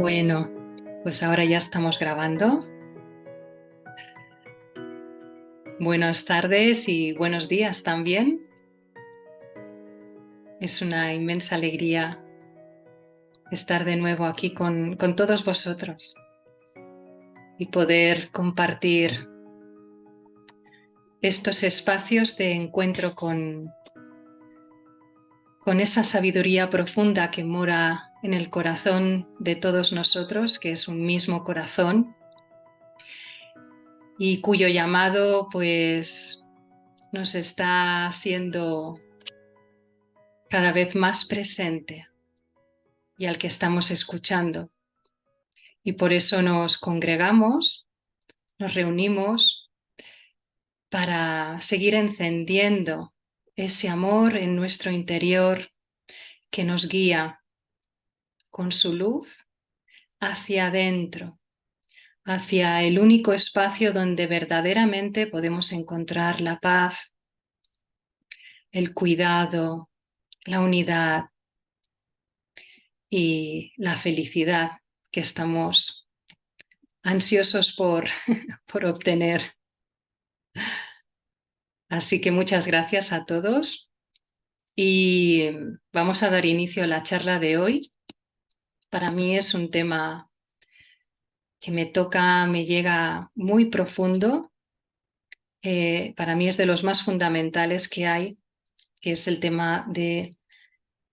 Bueno, pues ahora ya estamos grabando. Buenas tardes y buenos días también. Es una inmensa alegría estar de nuevo aquí con todos vosotros y poder compartir estos espacios de encuentro con esa sabiduría profunda que mora en el corazón de todos nosotros, que es un mismo corazón y cuyo llamado pues nos está siendo cada vez más presente y al que estamos escuchando. Y por eso nos congregamos, nos reunimos para seguir encendiendo ese amor en nuestro interior que nos guía con su luz hacia adentro, hacia el único espacio donde verdaderamente podemos encontrar la paz, el cuidado, la unidad y la felicidad que estamos ansiosos por obtener. Así que muchas gracias a todos y vamos a dar inicio a la charla de hoy. Para mí es un tema que me toca, me llega muy profundo. Para mí es de los más fundamentales que hay, que es el tema de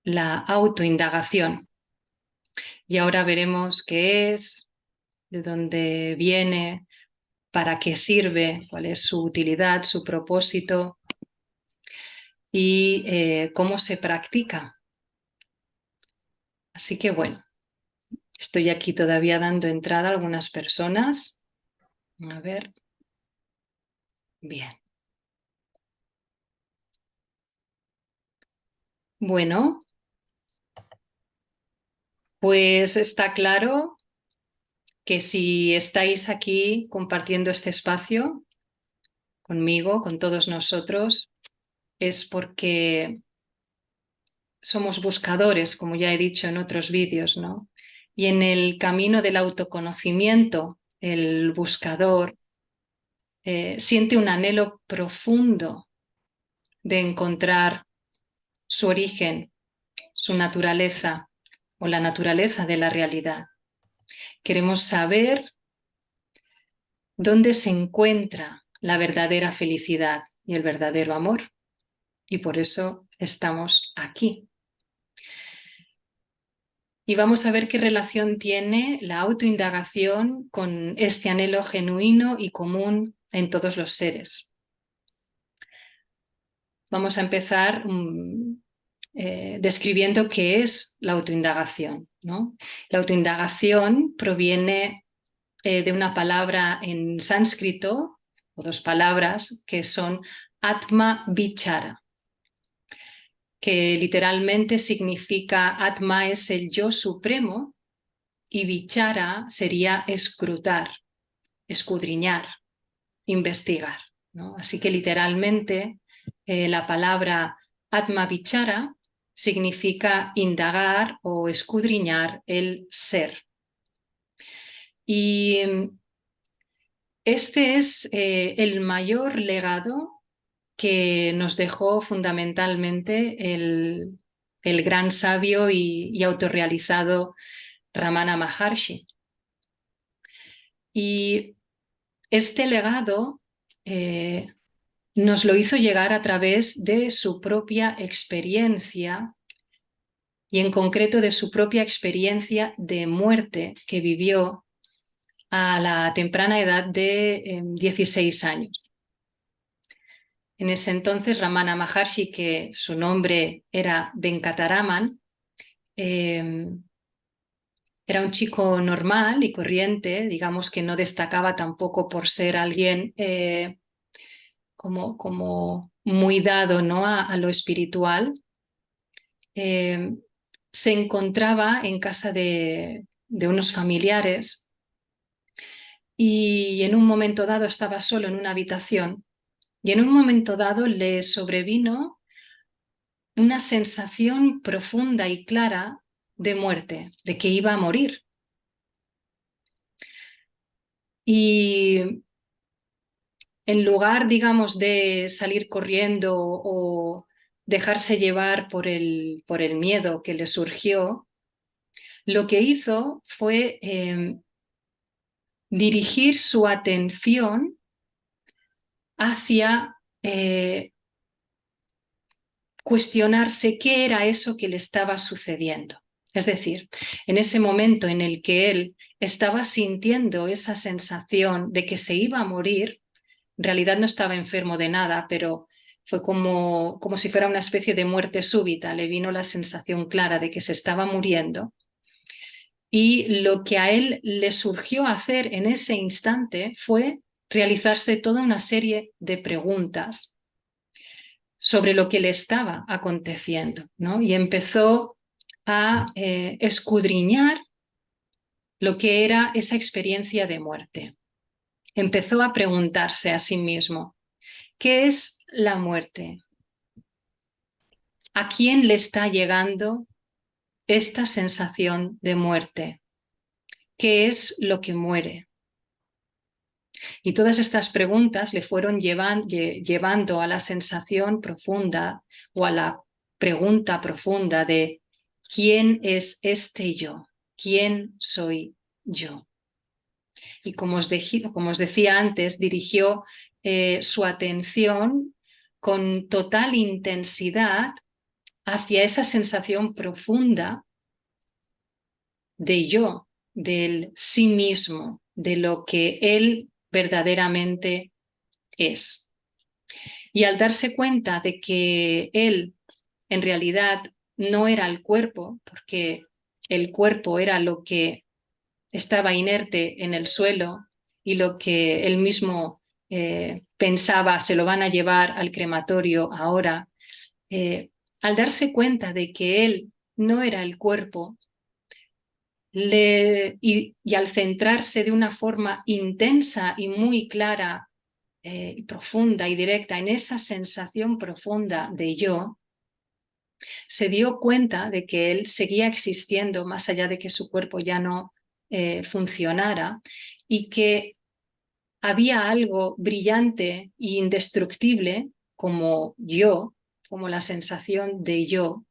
la autoindagación. Y ahora veremos qué es, de dónde viene, para qué sirve, cuál es su utilidad, su propósito y cómo se practica. Así que bueno, estoy aquí todavía dando entrada a algunas personas. A ver, bien. Bueno, pues está claro que si estáis aquí compartiendo este espacio conmigo, con todos nosotros, es porque somos buscadores, como ya he dicho en otros vídeos, ¿no? Y en el camino del autoconocimiento, el buscador siente un anhelo profundo de encontrar su origen, su naturaleza o la naturaleza de la realidad. Queremos saber dónde se encuentra la verdadera felicidad y el verdadero amor. Y por eso estamos aquí. Y vamos a ver qué relación tiene la autoindagación con este anhelo genuino y común en todos los seres. Vamos a empezar describiendo qué es la autoindagación, ¿no? La autoindagación proviene de una palabra en sánscrito, o dos palabras, que son Atma Vichara, que literalmente significa Atma es el yo supremo y Vichara sería escrutar, escudriñar, investigar, ¿no? Así que literalmente la palabra Atma Vichara significa indagar o escudriñar el ser. Y este es el mayor legado que nos dejó fundamentalmente el gran sabio y autorrealizado Ramana Maharshi. Y este legado nos lo hizo llegar a través de su propia experiencia y en concreto de su propia experiencia de muerte que vivió a la temprana edad de 16 años. En ese entonces Ramana Maharshi, que su nombre era Venkataraman, era un chico normal y corriente, digamos que no destacaba tampoco por ser alguien como muy dado, ¿no? a lo espiritual. Se encontraba en casa de unos familiares y en un momento dado estaba solo en una habitación y en un momento dado le sobrevino una sensación profunda y clara de muerte, de que iba a morir. Y en lugar, digamos, de salir corriendo o dejarse llevar por el miedo que le surgió, lo que hizo fue dirigir su atención hacia cuestionarse qué era eso que le estaba sucediendo. Es decir, en ese momento en el que él estaba sintiendo esa sensación de que se iba a morir, en realidad no estaba enfermo de nada, pero fue como si fuera una especie de muerte súbita. Le vino la sensación clara de que se estaba muriendo. Y lo que a él le surgió hacer en ese instante fue realizarse toda una serie de preguntas sobre lo que le estaba aconteciendo, ¿no? Y empezó a escudriñar lo que era esa experiencia de muerte. Empezó a preguntarse a sí mismo, ¿qué es la muerte? ¿A quién le está llegando esta sensación de muerte? ¿Qué es lo que muere? Y todas estas preguntas le fueron llevando a la sensación profunda o a la pregunta profunda de ¿quién es este yo? ¿Quién soy yo? Y como os decía antes, dirigió su atención con total intensidad hacia esa sensación profunda de yo, del sí mismo, de lo que él verdaderamente es. Y al darse cuenta de que él en realidad no era el cuerpo, porque el cuerpo era lo que estaba inerte en el suelo y lo que él mismo pensaba se lo van a llevar al crematorio ahora, al darse cuenta de que él no era el cuerpo, y al centrarse de una forma intensa y muy clara y profunda y directa en esa sensación profunda de yo, se dio cuenta de que él seguía existiendo más allá de que su cuerpo ya no funcionara y que había algo brillante e indestructible como yo, como la sensación de yo,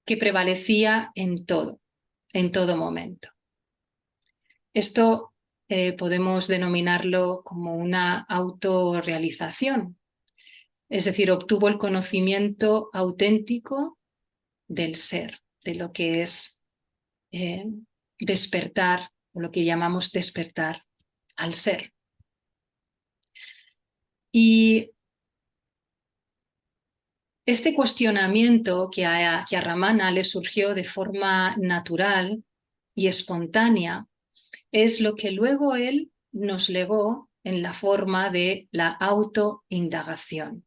que prevalecía en todo momento. Esto podemos denominarlo como una autorrealización, es decir, obtuvo el conocimiento auténtico del ser, de lo que es eh, despertar, o lo que llamamos despertar al ser. Y este cuestionamiento que a Ramana le surgió de forma natural y espontánea es lo que luego él nos legó en la forma de la autoindagación.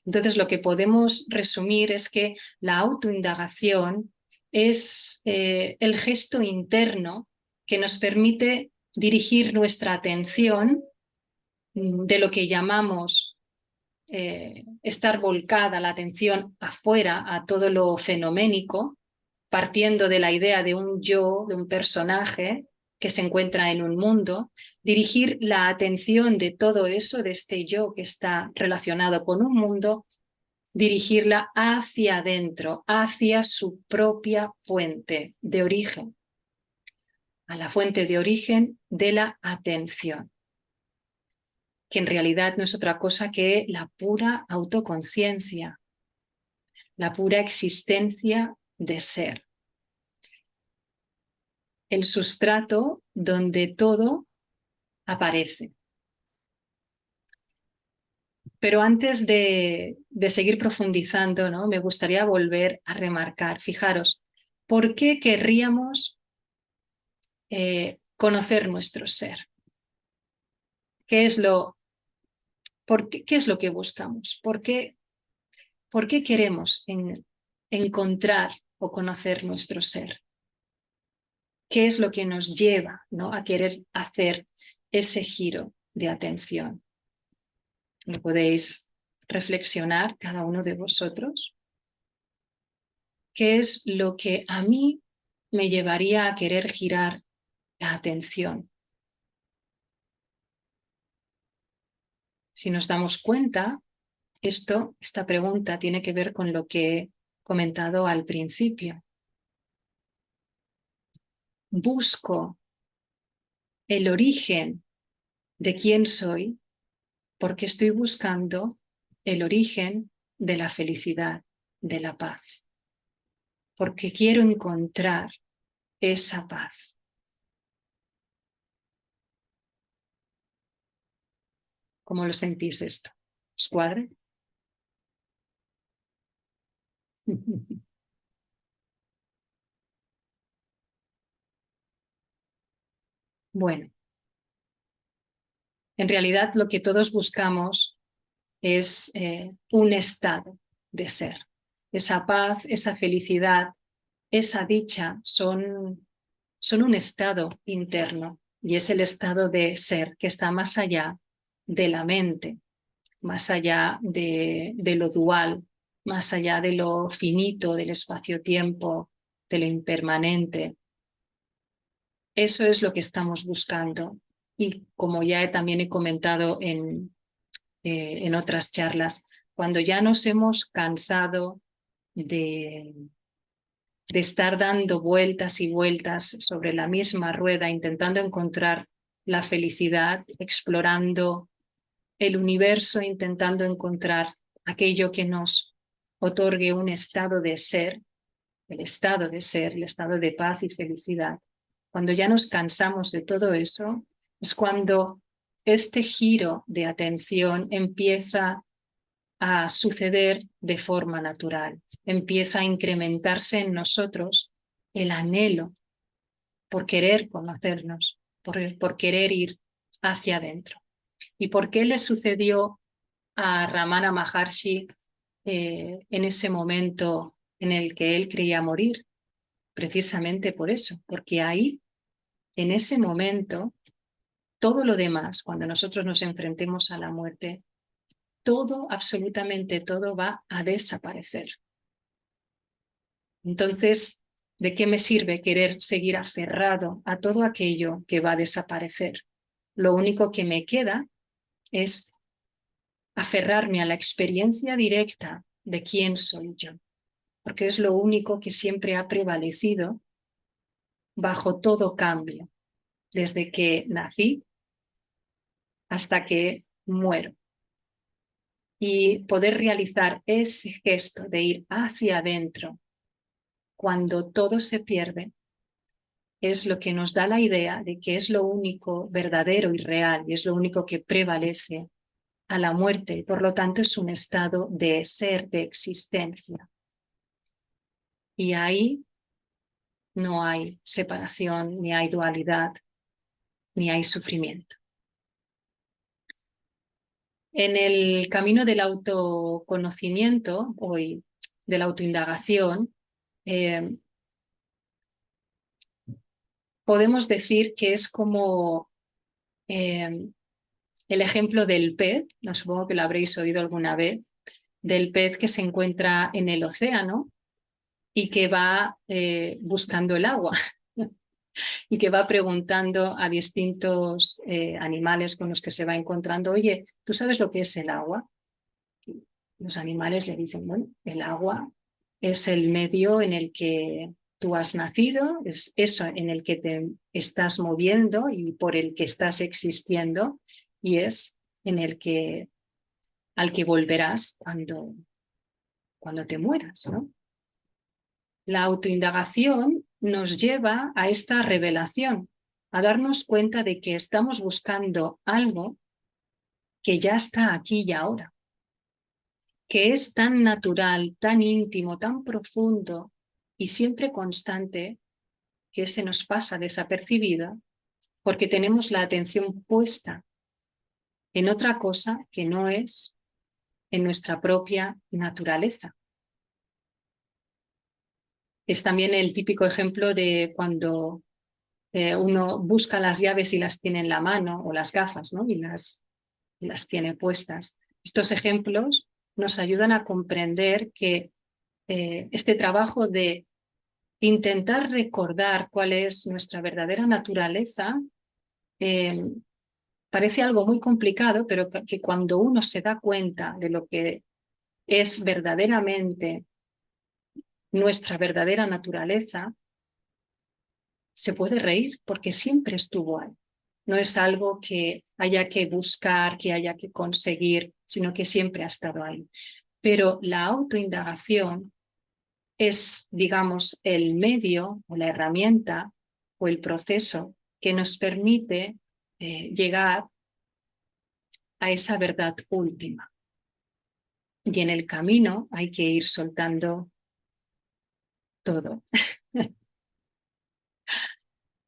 Entonces, lo que podemos resumir es que la autoindagación es el gesto interno que nos permite dirigir nuestra atención de lo que llamamos estar volcada la atención afuera a todo lo fenoménico, partiendo de la idea de un yo, de un personaje que se encuentra en un mundo, dirigir la atención de todo eso, de este yo que está relacionado con un mundo, dirigirla hacia adentro, hacia su propia fuente de origen, a la fuente de origen de la atención, que en realidad no es otra cosa que la pura autoconciencia, la pura existencia de ser, el sustrato donde todo aparece. Pero antes de seguir profundizando, ¿no? Me gustaría volver a remarcar, fijaros, ¿por qué querríamos conocer nuestro ser? ¿Qué es qué es lo que buscamos? Por qué queremos encontrar o conocer nuestro ser? ¿Qué es lo que nos lleva, ¿no? a querer hacer ese giro de atención? ¿Lo podéis reflexionar cada uno de vosotros? ¿Qué es lo que a mí me llevaría a querer girar la atención? Si nos damos cuenta, esta pregunta tiene que ver con lo que he comentado al principio. Busco el origen de quién soy porque estoy buscando el origen de la felicidad, de la paz, porque quiero encontrar esa paz. ¿Cómo lo sentís esto? ¿Os cuadra? Bueno, en realidad lo que todos buscamos es un estado de ser. Esa paz, esa felicidad, esa dicha son un estado interno y es el estado de ser que está más allá de la mente, más allá de lo dual, más allá de lo finito, del espacio-tiempo, de lo impermanente. Eso es lo que estamos buscando. Y como ya también he comentado en otras charlas, cuando ya nos hemos cansado de, de estar dando vueltas y vueltas sobre la misma rueda, intentando encontrar la felicidad, explorando el universo, intentando encontrar aquello que nos otorgue un estado de ser, el estado de ser, el estado de paz y felicidad. Cuando ya nos cansamos de todo eso, es cuando este giro de atención empieza a suceder de forma natural, empieza a incrementarse en nosotros el anhelo por querer conocernos, por querer ir hacia adentro. ¿Y por qué le sucedió a Ramana Maharshi en ese momento en el que él creía morir? Precisamente por eso, porque ahí, en ese momento, todo lo demás, cuando nosotros nos enfrentemos a la muerte, todo, absolutamente todo va a desaparecer. Entonces, ¿de qué me sirve querer seguir aferrado a todo aquello que va a desaparecer? Lo único que me queda es aferrarme a la experiencia directa de quién soy yo, porque es lo único que siempre ha prevalecido bajo todo cambio, desde que nací hasta que muero. Y poder realizar ese gesto de ir hacia adentro cuando todo se pierde es lo que nos da la idea de que es lo único verdadero y real y es lo único que prevalece a la muerte y por lo tanto es un estado de ser, de existencia. Y ahí no hay separación, ni hay dualidad, ni hay sufrimiento. En el camino del autoconocimiento o de la autoindagación, podemos decir que es como el ejemplo del pez, no supongo que lo habréis oído alguna vez, del pez que se encuentra en el océano y que va buscando el agua y que va preguntando a distintos animales con los que se va encontrando, oye, ¿tú sabes lo que es el agua? Y los animales le dicen, bueno, el agua es el medio en el que tú has nacido, es eso en el que te estás moviendo y por el que estás existiendo y es en el que al que volverás cuando te mueras, ¿no? La autoindagación nos lleva a esta revelación, a darnos cuenta de que estamos buscando algo que ya está aquí y ahora, que es tan natural, tan íntimo, tan profundo y siempre constante que se nos pasa desapercibida porque tenemos la atención puesta en otra cosa que no es en nuestra propia naturaleza. Es también el típico ejemplo de cuando uno busca las llaves y las tiene en la mano, o las gafas, ¿no? y las tiene puestas. Estos ejemplos nos ayudan a comprender que este trabajo de intentar recordar cuál es nuestra verdadera naturaleza parece algo muy complicado, pero que cuando uno se da cuenta de lo que es verdaderamente nuestra verdadera naturaleza, se puede reír porque siempre estuvo ahí. No es algo que haya que buscar, que haya que conseguir, sino que siempre ha estado ahí. Pero la autoindagación es, digamos, el medio o la herramienta o el proceso que nos permite llegar a esa verdad última. Y en el camino hay que ir soltando todo.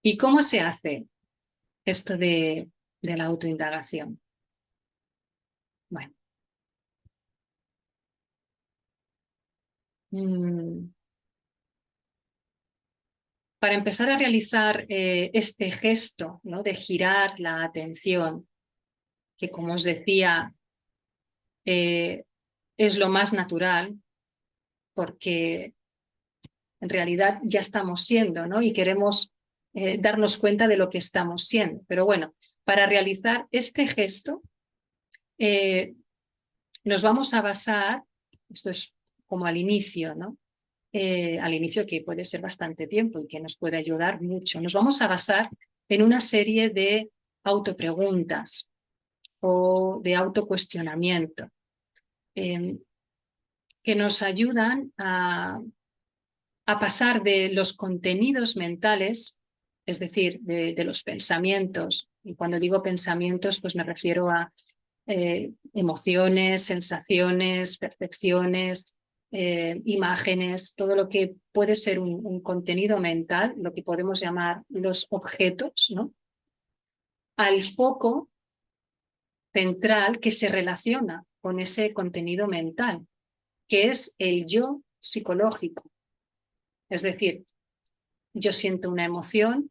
¿Y cómo se hace esto de la autoindagación? Bueno, para empezar a realizar este gesto, ¿no?, de girar la atención, que como os decía, es lo más natural, porque en realidad ya estamos siendo, ¿no? Y queremos darnos cuenta de lo que estamos siendo. Pero bueno, para realizar este gesto, nos vamos a basar, esto es como al inicio, ¿no? Al inicio, que puede ser bastante tiempo y que nos puede ayudar mucho. Nos vamos a basar en una serie de autopreguntas o de autocuestionamiento que nos ayudan a pasar de los contenidos mentales, es decir, de los pensamientos. Y cuando digo pensamientos, pues me refiero a emociones, sensaciones, percepciones, imágenes, todo lo que puede ser un contenido mental, lo que podemos llamar los objetos, ¿no?, al foco central que se relaciona con ese contenido mental, que es el yo psicológico. Es decir, yo siento una emoción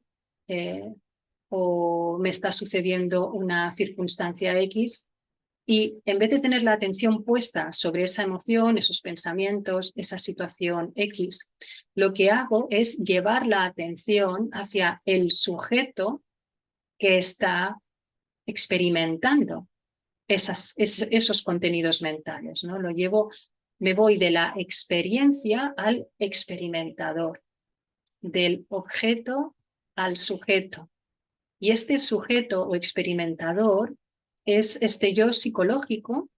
o me está sucediendo una circunstancia X, y en vez de tener la atención puesta sobre esa emoción, esos pensamientos, esa situación X, lo que hago es llevar la atención hacia el sujeto que está experimentando esos contenidos mentales, ¿no? Lo llevo, me voy de la experiencia al experimentador, del objeto al sujeto. Y este sujeto o experimentador es este yo psicológico,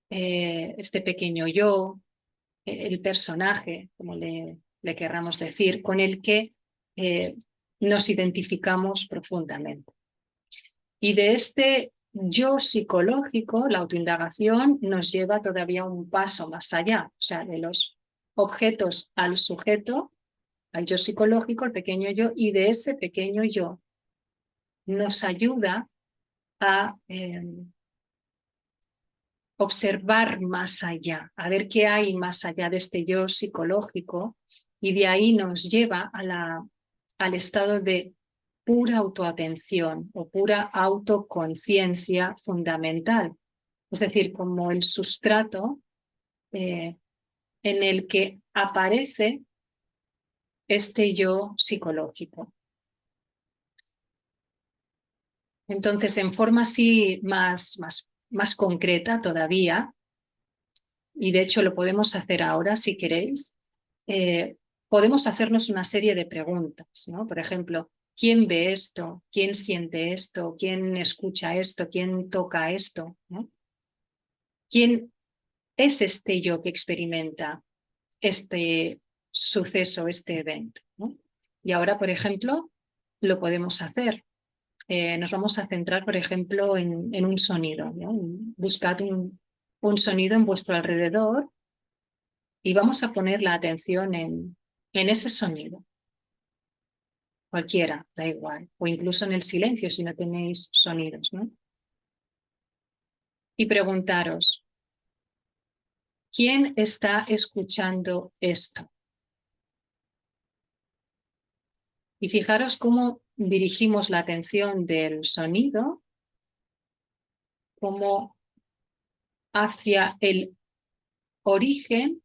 este pequeño yo, el personaje, como le querramos decir, con el que nos identificamos profundamente. Y de este yo psicológico, la autoindagación nos lleva todavía un paso más allá, o sea, de los objetos al sujeto, al yo psicológico, el pequeño yo, y de ese pequeño yo nos ayuda a observar más allá, a ver qué hay más allá de este yo psicológico, y de ahí nos lleva al estado de pura autoatención o pura autoconciencia fundamental, es decir, como el sustrato en el que aparece este yo psicológico. Entonces, en forma así más concreta todavía, y de hecho lo podemos hacer ahora si queréis, podemos hacernos una serie de preguntas, ¿no? Por ejemplo, ¿quién ve esto? ¿Quién siente esto? ¿Quién escucha esto? ¿Quién toca esto? ¿No? ¿Quién es este yo que experimenta este suceso, este evento? ¿No? Y ahora, por ejemplo, lo podemos hacer. Nos vamos a centrar, por ejemplo, en un sonido, ¿no? Buscad un sonido en vuestro alrededor y vamos a poner la atención en ese sonido, cualquiera, da igual, o incluso en el silencio si no tenéis sonidos, ¿no? Y preguntaros, ¿quién está escuchando esto? Y fijaros cómo dirigimos la atención del sonido, como hacia el origen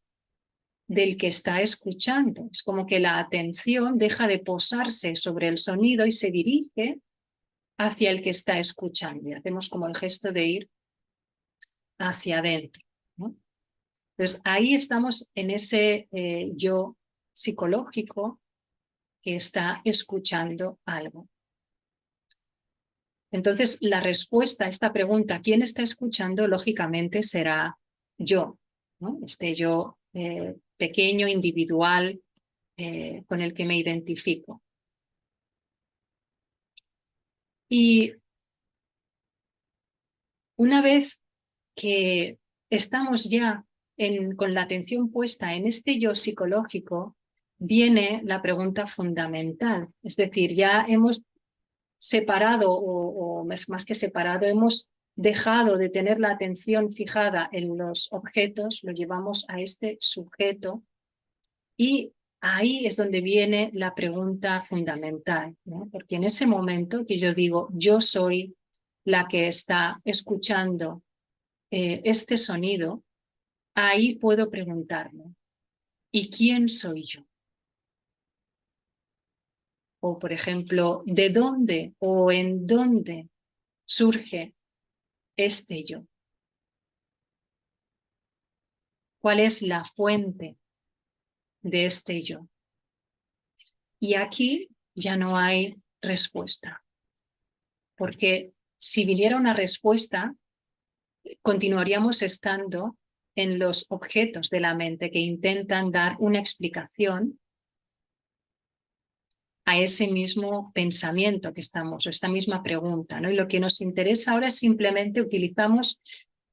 del que está escuchando. Es como que la atención deja de posarse sobre el sonido y se dirige hacia el que está escuchando. Y hacemos como el gesto de ir hacia adentro, ¿no? Entonces ahí estamos en ese yo psicológico que está escuchando algo. Entonces la respuesta a esta pregunta, ¿quién está escuchando? Lógicamente será yo, ¿no? Este yo pequeño, individual, con el que me identifico. Y una vez que estamos ya con la atención puesta en este yo psicológico, viene la pregunta fundamental. Es decir, ya hemos separado, o más que separado, hemos dejado de tener la atención fijada en los objetos, lo llevamos a este sujeto y ahí es donde viene la pregunta fundamental, ¿no? Porque en ese momento que yo digo, yo soy la que está escuchando este sonido, ahí puedo preguntarme, ¿y quién soy yo? O, por ejemplo, ¿de dónde o en dónde surge este yo? ¿Cuál es la fuente de este yo? Y aquí ya no hay respuesta, porque si viniera una respuesta, continuaríamos estando en los objetos de la mente que intentan dar una explicación a ese mismo pensamiento que estamos, o esta misma pregunta, ¿no? Y lo que nos interesa ahora es simplemente utilizamos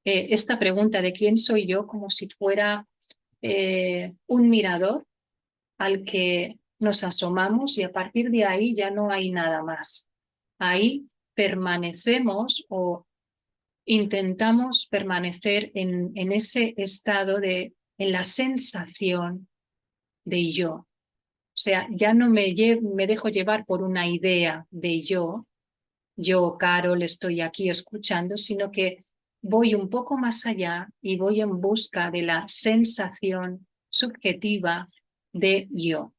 esta pregunta de quién soy yo como si fuera un mirador al que nos asomamos y a partir de ahí ya no hay nada más. Ahí permanecemos o intentamos permanecer en ese estado en la sensación de yo. O sea, ya no me dejo llevar por una idea de yo, Carol, estoy aquí escuchando, sino que voy un poco más allá y voy en busca de la sensación subjetiva de yo.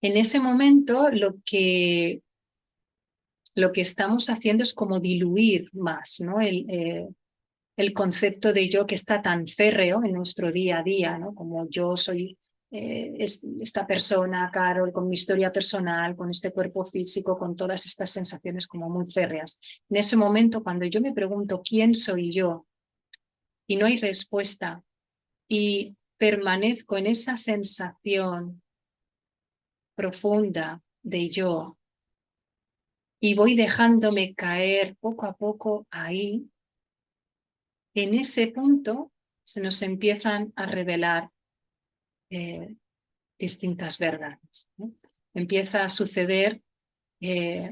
En ese momento lo que estamos haciendo es como diluir más, ¿no? El concepto de yo que está tan férreo en nuestro día a día, ¿no? Como yo soy esta persona, Carol, con mi historia personal, con este cuerpo físico, con todas estas sensaciones como muy férreas. En ese momento, cuando yo me pregunto quién soy yo y no hay respuesta y permanezco en esa sensación profunda de yo y voy dejándome caer poco a poco ahí, en ese punto se nos empiezan a revelar distintas verdades, ¿no? Empieza a suceder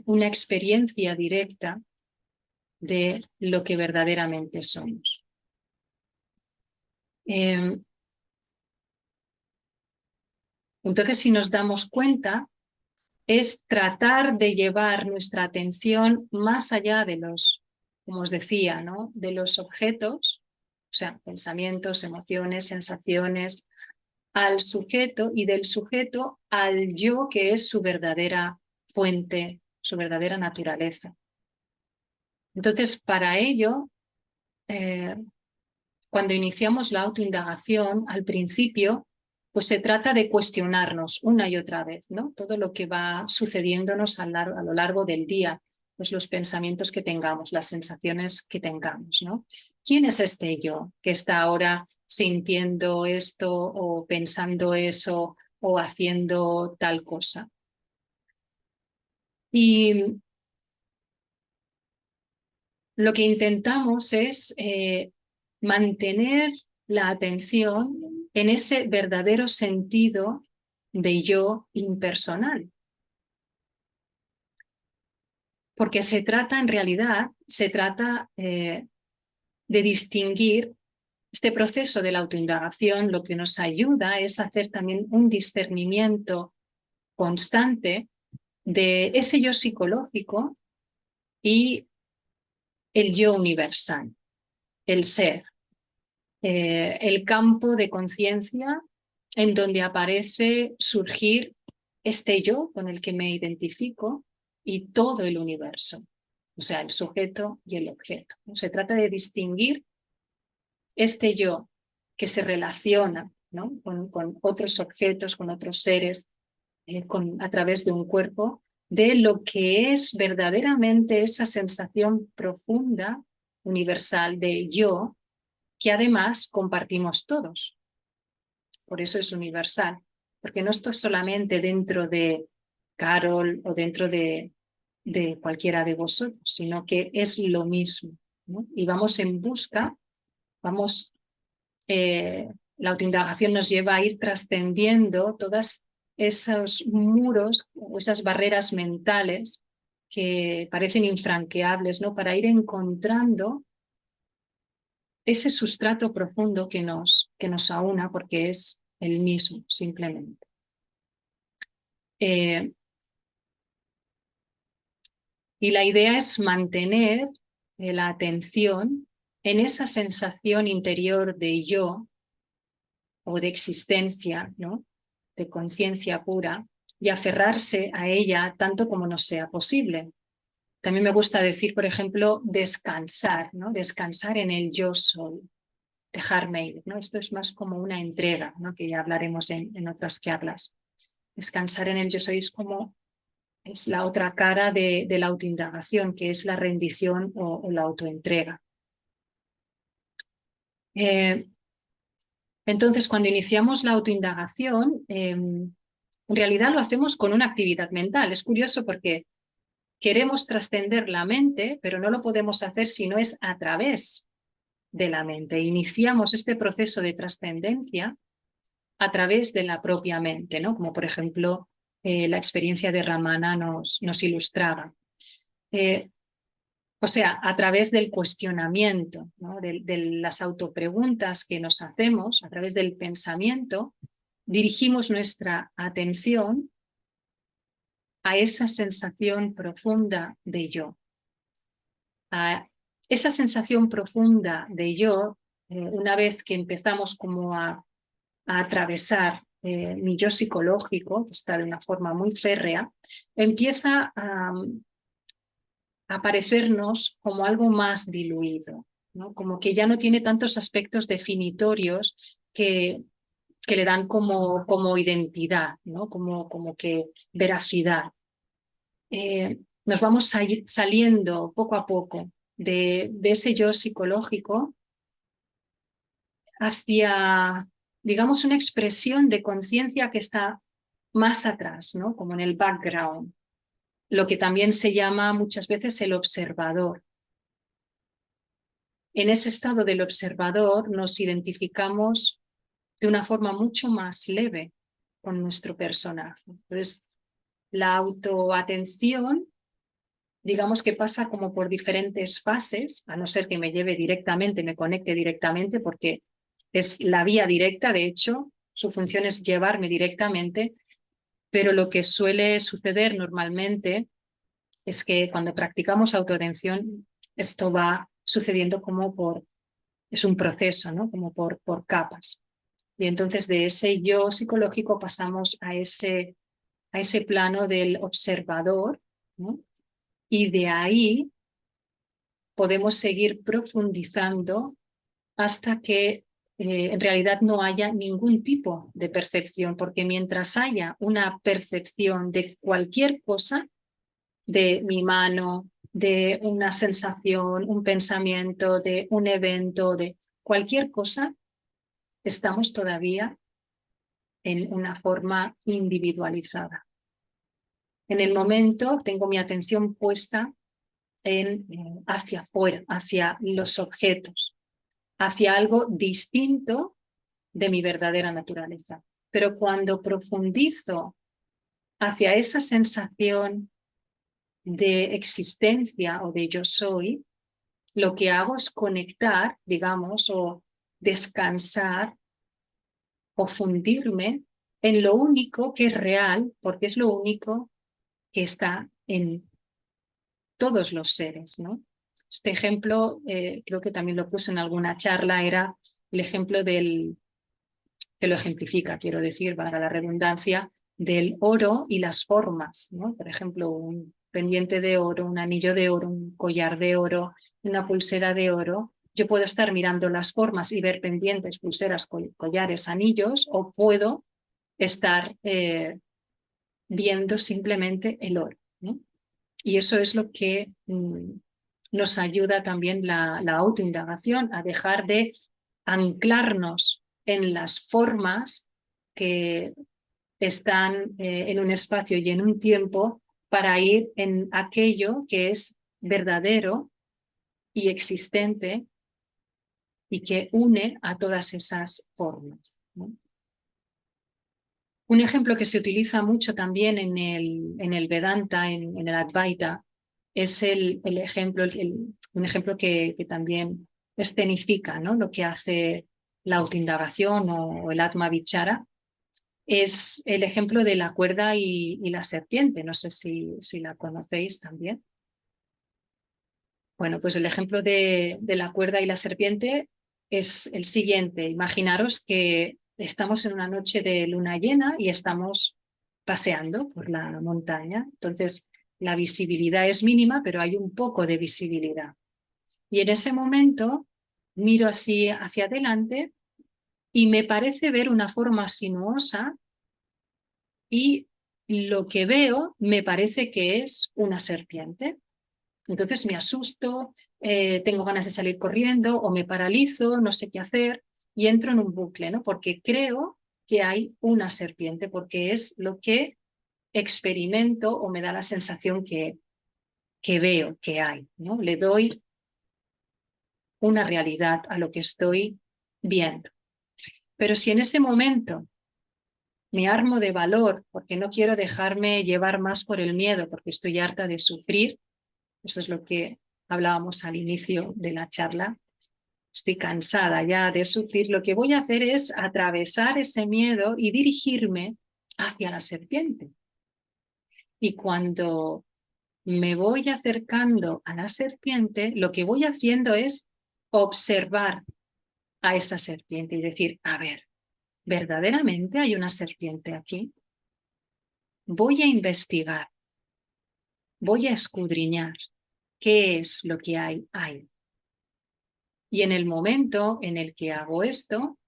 una experiencia directa de lo que verdaderamente somos. Entonces, si nos damos cuenta, es tratar de llevar nuestra atención más allá de los, como os decía, ¿no? De los objetos, o sea, pensamientos, emociones, sensaciones, al sujeto y del sujeto al yo que es su verdadera fuente, su verdadera naturaleza. Entonces, para ello, cuando iniciamos la autoindagación, al principio, pues se trata de cuestionarnos una y otra vez, ¿no? Todo lo que va sucediéndonos a lo largo del día, pues los pensamientos que tengamos, las sensaciones que tengamos, ¿no? ¿Quién es este yo que está ahora sintiendo esto o pensando eso o haciendo tal cosa? Y lo que intentamos es mantener la atención en ese verdadero sentido de yo impersonal. Porque se trata, en realidad, se trata de distinguir este proceso de la autoindagación. Lo que nos ayuda es hacer también un discernimiento constante de ese yo psicológico y el yo universal, el ser. El campo de conciencia en donde aparece surgir este yo con el que me identifico y todo el universo, o sea, el sujeto y el objeto. Se trata de distinguir este yo que se relaciona, ¿no?, con otros objetos, con otros seres, a través de un cuerpo, de lo que es verdaderamente esa sensación profunda, universal de yo, que además compartimos todos. Por eso es universal, porque no estoy solamente dentro de Carol o dentro de cualquiera de vosotros, sino que es lo mismo, ¿no? Y vamos en busca, vamos, la autoindagación nos lleva a ir trascendiendo todos esos muros o esas barreras mentales que parecen infranqueables, ¿no?, para ir encontrando ese sustrato profundo que nos aúna, porque es el mismo, simplemente. Y la idea es mantener la atención en esa sensación interior de yo o de existencia, ¿no?, de conciencia pura, y aferrarse a ella tanto como nos sea posible. También me gusta decir, por ejemplo, descansar, ¿no?, descansar en el yo soy, dejarme ir, ¿no? Esto es más como una entrega, ¿no?, que ya hablaremos en otras charlas. Descansar en el yo soy es la otra cara de la autoindagación, que es la rendición o la autoentrega. Entonces, cuando iniciamos la autoindagación, en realidad lo hacemos con una actividad mental. Es curioso porque queremos trascender la mente, pero no lo podemos hacer si no es a través de la mente. Iniciamos este proceso de trascendencia a través de la propia mente, ¿no?, como por ejemplo la experiencia de Ramana nos ilustraba. O sea, a través del cuestionamiento, ¿no?, de las autopreguntas que nos hacemos, a través del pensamiento, dirigimos nuestra atención a esa sensación profunda de yo. A esa sensación profunda de yo, una vez que empezamos como a atravesar mi yo psicológico, que está de una forma muy férrea, empieza a parecernos como algo más diluido, ¿no?, como que ya no tiene tantos aspectos definitorios que le dan como identidad, ¿no?, como que veracidad. Nos vamos saliendo poco a poco de ese yo psicológico hacia, digamos, una expresión de conciencia que está más atrás, ¿no?, como en el background, lo que también se llama muchas veces el observador. En ese estado del observador nos identificamos de una forma mucho más leve con nuestro personaje. Entonces, la autoatención, digamos que pasa como por diferentes fases, a no ser que me lleve directamente, me conecte directamente, porque es la vía directa, de hecho, su función es llevarme directamente, pero lo que suele suceder normalmente es que cuando practicamos autoatención, esto va sucediendo es un proceso, ¿no?, como por capas. Y entonces de ese yo psicológico pasamos a ese plano del observador, ¿no?, y de ahí podemos seguir profundizando hasta que en realidad no haya ningún tipo de percepción, porque mientras haya una percepción de cualquier cosa, de mi mano, de una sensación, un pensamiento, de un evento, de cualquier cosa, estamos todavía en una forma individualizada. En el momento tengo mi atención puesta hacia afuera, hacia los objetos, hacia algo distinto de mi verdadera naturaleza. Pero cuando profundizo hacia esa sensación de existencia o de yo soy, lo que hago es conectar, digamos, o descansar o fundirme en lo único que es real, porque es lo único que está en todos los seres, ¿no? Este ejemplo, creo que también lo puse en alguna charla, era el ejemplo que lo ejemplifica, quiero decir, valga la redundancia, del oro y las formas, ¿no? Por ejemplo, pendiente de oro, un anillo de oro, un collar de oro, una pulsera de oro. Yo puedo estar mirando las formas y ver pendientes, pulseras, collares, anillos, o puedo estar viendo simplemente el oro, ¿no? Y eso es lo que nos ayuda también la autoindagación, a dejar de anclarnos en las formas que están en un espacio y en un tiempo para ir en aquello que es verdadero y existente y que une a todas esas formas, ¿no? Un ejemplo que se utiliza mucho también en el Vedanta, en el Advaita, es el ejemplo, un ejemplo que también escenifica, ¿no?, lo que hace la autoindagación o el Atma Vichara. Es el ejemplo de la cuerda y la serpiente. No sé si la conocéis también. Bueno, pues el ejemplo de la cuerda y la serpiente es el siguiente. Imaginaros que estamos en una noche de luna llena y estamos paseando por la montaña. Entonces, la visibilidad es mínima, pero hay un poco de visibilidad. Y en ese momento miro así hacia adelante y me parece ver una forma sinuosa y lo que veo me parece que es una serpiente. Entonces me asusto, tengo ganas de salir corriendo o me paralizo, no sé qué hacer y entro en un bucle, ¿no? Porque creo que hay una serpiente, porque es lo que experimento o me da la sensación que veo que hay, ¿no? Le doy una realidad a lo que estoy viendo. Pero si en ese momento me armo de valor porque no quiero dejarme llevar más por el miedo, porque estoy harta de sufrir, eso es lo que hablábamos al inicio de la charla, estoy cansada ya de sufrir, lo que voy a hacer es atravesar ese miedo y dirigirme hacia la serpiente. Y cuando me voy acercando a la serpiente, lo que voy haciendo es observar a esa serpiente y decir, a ver, ¿verdaderamente hay una serpiente aquí? Voy a investigar, voy a escudriñar qué es lo que hay ahí. Y en el momento en el que hago esto,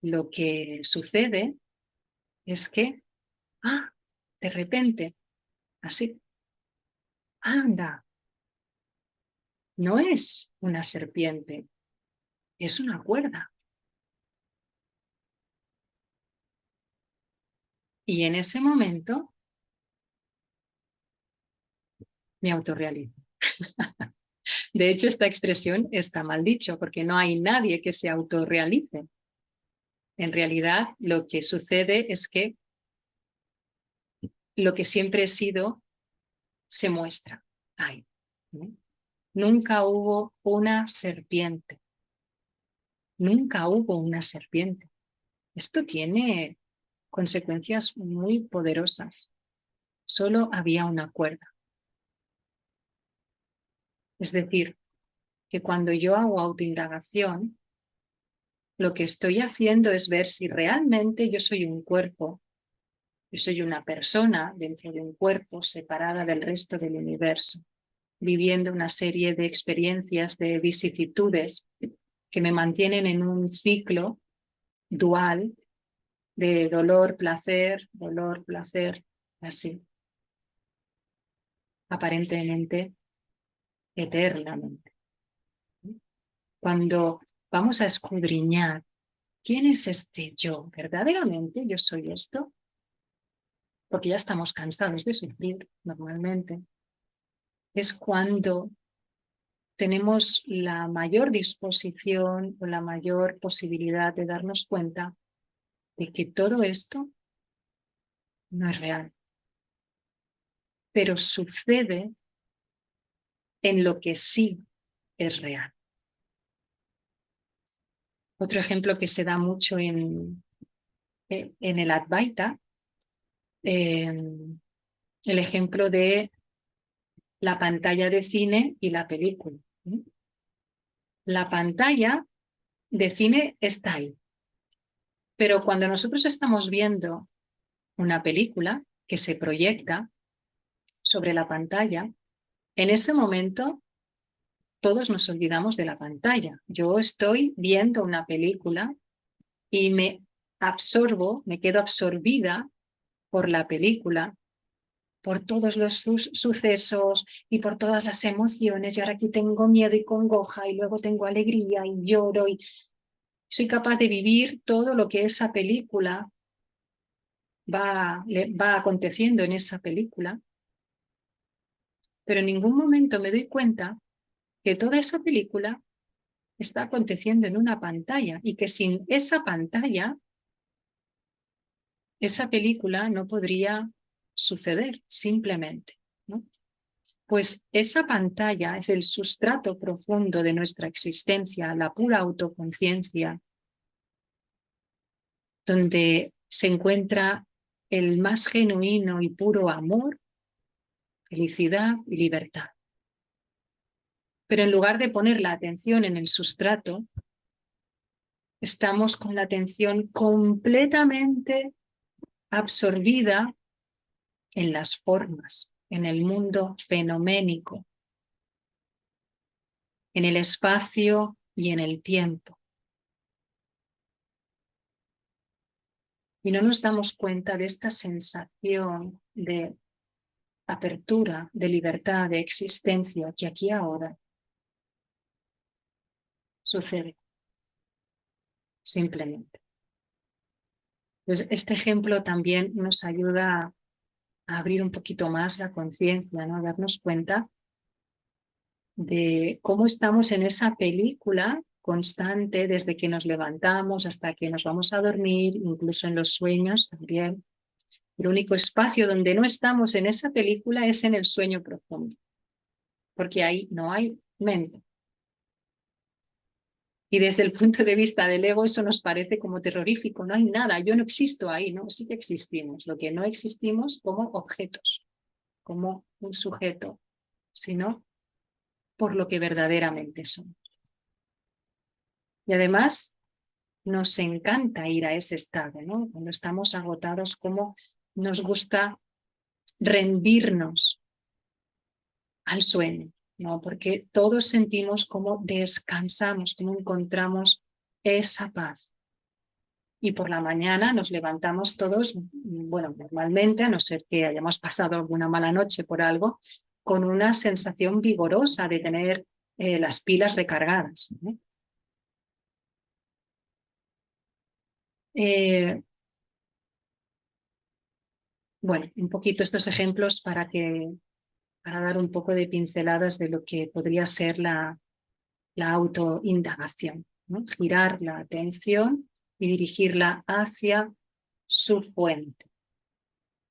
lo que sucede es que, de repente, así, anda, no es una serpiente, es una cuerda. Y en ese momento me autorrealizo. De hecho, esta expresión está mal dicho porque no hay nadie que se autorrealice. En realidad, lo que sucede es que lo que siempre he sido se muestra ahí, ¿no? Nunca hubo una serpiente. Nunca hubo una serpiente. Esto tiene consecuencias muy poderosas. Solo había una cuerda. Es decir, que cuando yo hago autoindagación, lo que estoy haciendo es ver si realmente yo soy un cuerpo, yo soy una persona dentro de un cuerpo separada del resto del universo, viviendo una serie de experiencias, de vicisitudes que me mantienen en un ciclo dual de dolor, placer, así, aparentemente eternamente. Cuando vamos a escudriñar quién es este yo, verdaderamente yo soy esto, porque ya estamos cansados de sufrir normalmente, es cuando tenemos la mayor disposición o la mayor posibilidad de darnos cuenta de que todo esto no es real, pero sucede en lo que sí es real. Otro ejemplo que se da mucho en el Advaita, el ejemplo de la pantalla de cine y la película. La pantalla de cine está ahí, pero cuando nosotros estamos viendo una película que se proyecta, sobre la pantalla, en ese momento todos nos olvidamos de la pantalla. Yo estoy viendo una película y me absorbo, me quedo absorbida por la película, por todos los sucesos y por todas las emociones. Y ahora aquí tengo miedo y congoja y luego tengo alegría y lloro y soy capaz de vivir todo lo que esa película va aconteciendo en esa película, pero en ningún momento me doy cuenta que toda esa película está aconteciendo en una pantalla y que sin esa pantalla, esa película no podría suceder simplemente, ¿no? Pues esa pantalla es el sustrato profundo de nuestra existencia, la pura autoconciencia, donde se encuentra el más genuino y puro amor, felicidad y libertad. Pero en lugar de poner la atención en el sustrato, estamos con la atención completamente absorbida en las formas, en el mundo fenoménico, en el espacio y en el tiempo. Y no nos damos cuenta de esta sensación de apertura, de libertad, de existencia que aquí ahora sucede simplemente. Entonces, este ejemplo también nos ayuda a abrir un poquito más la conciencia, ¿no? A darnos cuenta de cómo estamos en esa película constante desde que nos levantamos hasta que nos vamos a dormir, incluso en los sueños también. El único espacio donde no estamos en esa película es en el sueño profundo, porque ahí no hay mente. Y desde el punto de vista del ego eso nos parece como terrorífico, no hay nada, yo no existo ahí, ¿no? Sí que existimos, lo que no existimos como objetos, como un sujeto, sino por lo que verdaderamente somos. Y además nos encanta ir a ese estado, ¿no? Cuando estamos agotados, cómo nos gusta rendirnos al sueño, ¿no? Porque todos sentimos cómo descansamos, cómo encontramos esa paz. Y por la mañana nos levantamos todos, bueno, normalmente, a no ser que hayamos pasado alguna mala noche por algo, con una sensación vigorosa de tener las pilas recargadas, ¿no? Bueno, un poquito estos ejemplos para dar un poco de pinceladas de lo que podría ser la autoindagación, ¿no? Girar la atención y dirigirla hacia su fuente,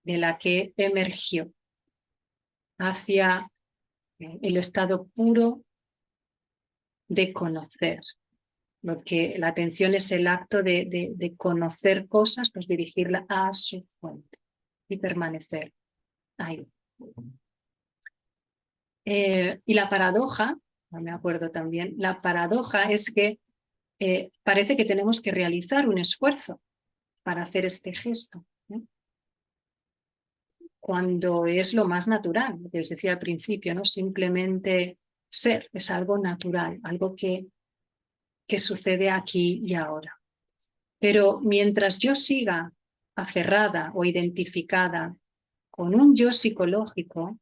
de la que emergió, hacia el estado puro de conocer. Lo que la atención es el acto de conocer cosas, pues dirigirla a su fuente y permanecer ahí. Y la paradoja, no me acuerdo también, la paradoja es que parece que tenemos que realizar un esfuerzo para hacer este gesto, ¿no? Cuando es lo más natural, lo que les decía al principio, ¿no? Simplemente ser, es algo natural, algo que sucede aquí y ahora. Pero mientras yo siga aferrada o identificada con un yo psicológico,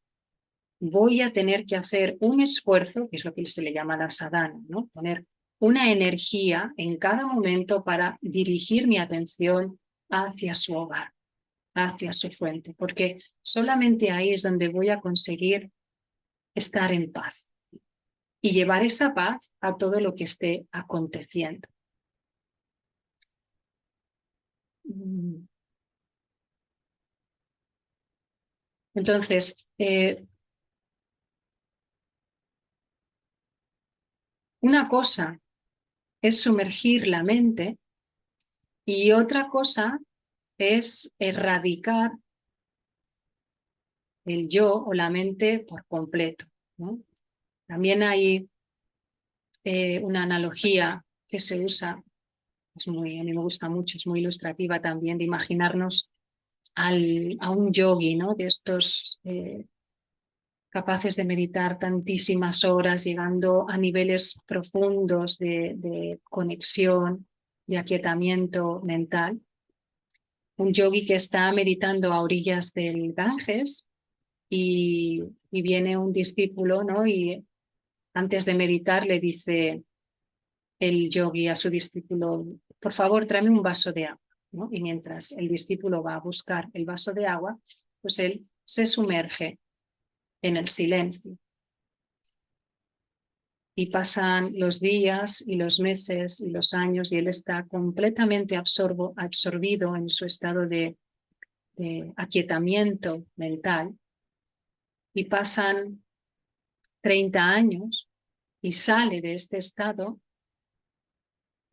voy a tener que hacer un esfuerzo, que es lo que se le llama la sadhana, ¿no? Poner una energía en cada momento para dirigir mi atención hacia su hogar, hacia su fuente, porque solamente ahí es donde voy a conseguir estar en paz y llevar esa paz a todo lo que esté aconteciendo. Entonces, una cosa es sumergir la mente y otra cosa es erradicar el yo o la mente por completo, ¿no? También hay una analogía que se usa, a mí me gusta mucho, es muy ilustrativa también, de imaginarnos a un yogi, ¿no? De estos capaces de meditar tantísimas horas, llegando a niveles profundos de conexión, de aquietamiento mental. Un yogi que está meditando a orillas del Ganges y viene un discípulo, ¿no? Y antes de meditar le dice el yogi a su discípulo, por favor, tráeme un vaso de agua, ¿no? Y mientras el discípulo va a buscar el vaso de agua, pues él se sumerge en el silencio. Y pasan los días y los meses y los años y él está completamente absorbido en su estado de aquietamiento mental. Y pasan 30 años y sale de este estado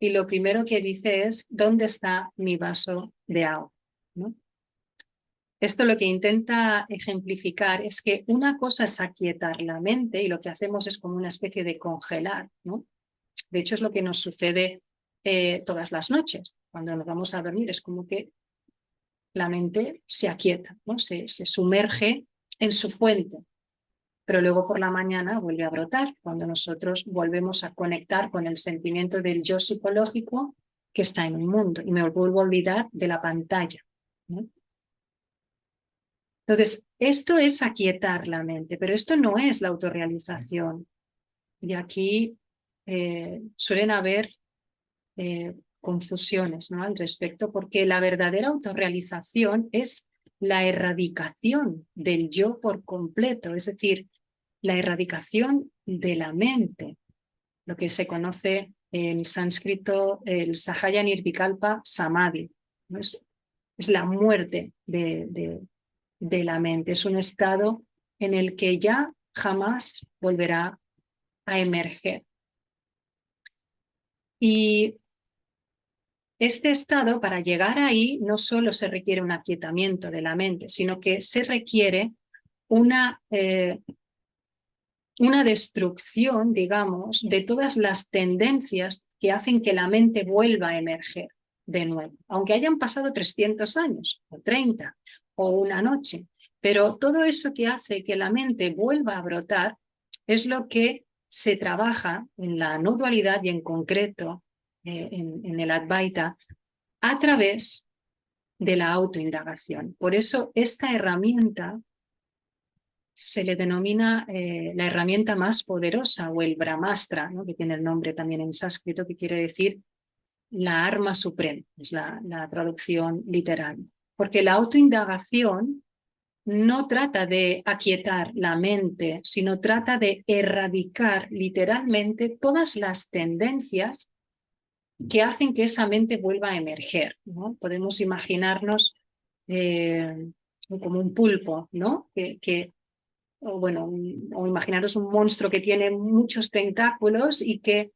y lo primero que dice es, ¿dónde está mi vaso de agua? ¿No? Esto lo que intenta ejemplificar es que una cosa es aquietar la mente y lo que hacemos es como una especie de congelar, ¿no? De hecho, es lo que nos sucede todas las noches. Cuando nos vamos a dormir es como que la mente se aquieta, ¿no? Se sumerge en su fuente, pero luego por la mañana vuelve a brotar cuando nosotros volvemos a conectar con el sentimiento del yo psicológico que está en un mundo y me vuelvo a olvidar de la pantalla, ¿no? Entonces, esto es aquietar la mente, pero esto no es la autorrealización. Y aquí suelen haber confusiones, ¿no? Al respecto, porque la verdadera autorrealización es la erradicación del yo por completo, es decir, la erradicación de la mente, lo que se conoce en sánscrito el Sahaya Nirvikalpa Samadhi, ¿no? Es la muerte de la mente, es un estado en el que ya jamás volverá a emerger. Y este estado, para llegar ahí, no solo se requiere un aquietamiento de la mente, sino que se requiere una destrucción, digamos, de todas las tendencias que hacen que la mente vuelva a emerger de nuevo, aunque hayan pasado 300 años, o 30, o una noche. Pero todo eso que hace que la mente vuelva a brotar es lo que se trabaja en la no dualidad y en concreto en el Advaita a través de la autoindagación. Por eso esta herramienta se le denomina la herramienta más poderosa o el Brahmastra, ¿no? Que tiene el nombre también en sánscrito, que quiere decir la arma suprema, es la traducción literal. Porque la autoindagación no trata de aquietar la mente, sino trata de erradicar literalmente todas las tendencias que hacen que esa mente vuelva a emerger, ¿no? Podemos imaginarnos como un pulpo, ¿no? O bueno, o imaginaros un monstruo que tiene muchos tentáculos y que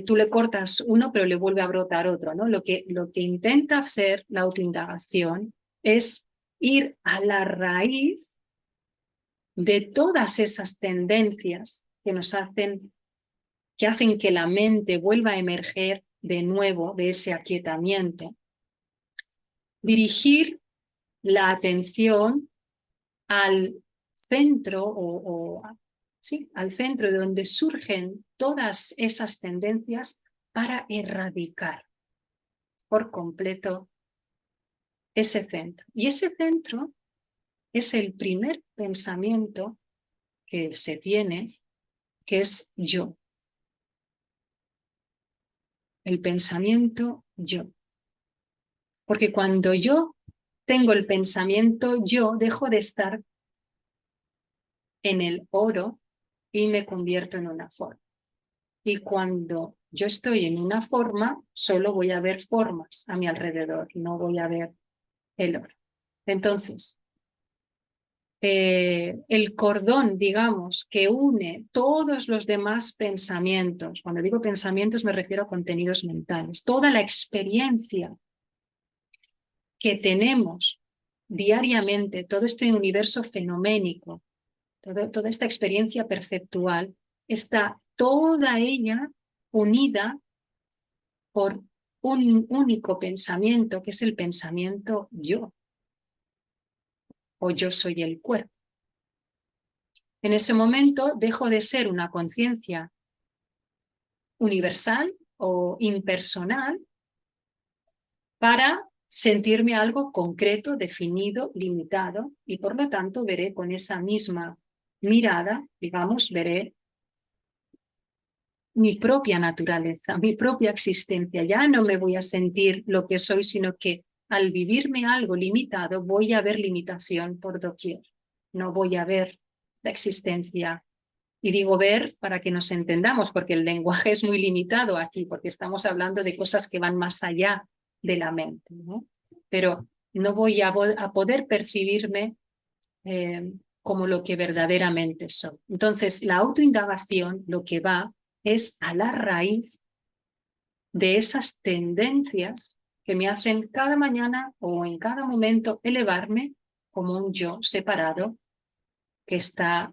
tú le cortas uno, pero le vuelve a brotar otro, ¿no? Lo que intenta hacer la autoindagación es ir a la raíz de todas esas tendencias que hacen que la mente vuelva a emerger de nuevo de ese aquietamiento. Dirigir la atención al centro sí, al centro de donde surgen todas esas tendencias para erradicar por completo ese centro. Y ese centro es el primer pensamiento que se tiene, que es yo. El pensamiento yo. Porque cuando yo tengo el pensamiento yo, dejo de estar en el oro y me convierto en una forma. Y cuando yo estoy en una forma, solo voy a ver formas a mi alrededor, no voy a ver el oro. Entonces, el cordón, digamos, que une todos los demás pensamientos, cuando digo pensamientos me refiero a contenidos mentales, toda la experiencia que tenemos diariamente, todo este universo fenoménico, toda esta experiencia perceptual, está toda ella unida por un único pensamiento, que es el pensamiento yo, o yo soy el cuerpo. En ese momento dejo de ser una conciencia universal o impersonal para sentirme algo concreto, definido, limitado, y por lo tanto veré con esa misma mirada, digamos, veré mi propia naturaleza, mi propia existencia. Ya no me voy a sentir lo que soy, sino que al vivirme algo limitado voy a ver limitación por doquier. No voy a ver la existencia. Y digo ver para que nos entendamos, porque el lenguaje es muy limitado aquí, porque estamos hablando de cosas que van más allá de la mente, ¿no? Pero no voy a poder percibirme como lo que verdaderamente soy. Entonces, la autoindagación lo que va es a la raíz de esas tendencias que me hacen cada mañana o en cada momento elevarme como un yo separado que está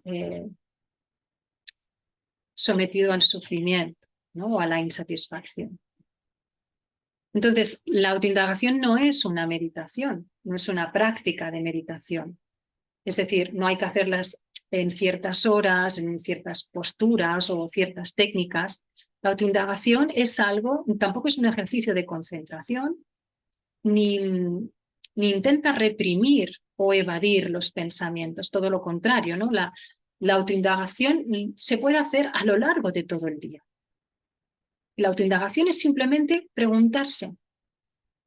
sometido al sufrimiento, ¿no? O a la insatisfacción. Entonces, la autoindagación no es una meditación, no es una práctica de meditación. Es decir, no hay que hacerlas en ciertas horas, en ciertas posturas o ciertas técnicas. La autoindagación es algo, tampoco es un ejercicio de concentración, ni, ni intenta reprimir o evadir los pensamientos, todo lo contrario, ¿no? La autoindagación se puede hacer a lo largo de todo el día. La autoindagación es simplemente preguntarse,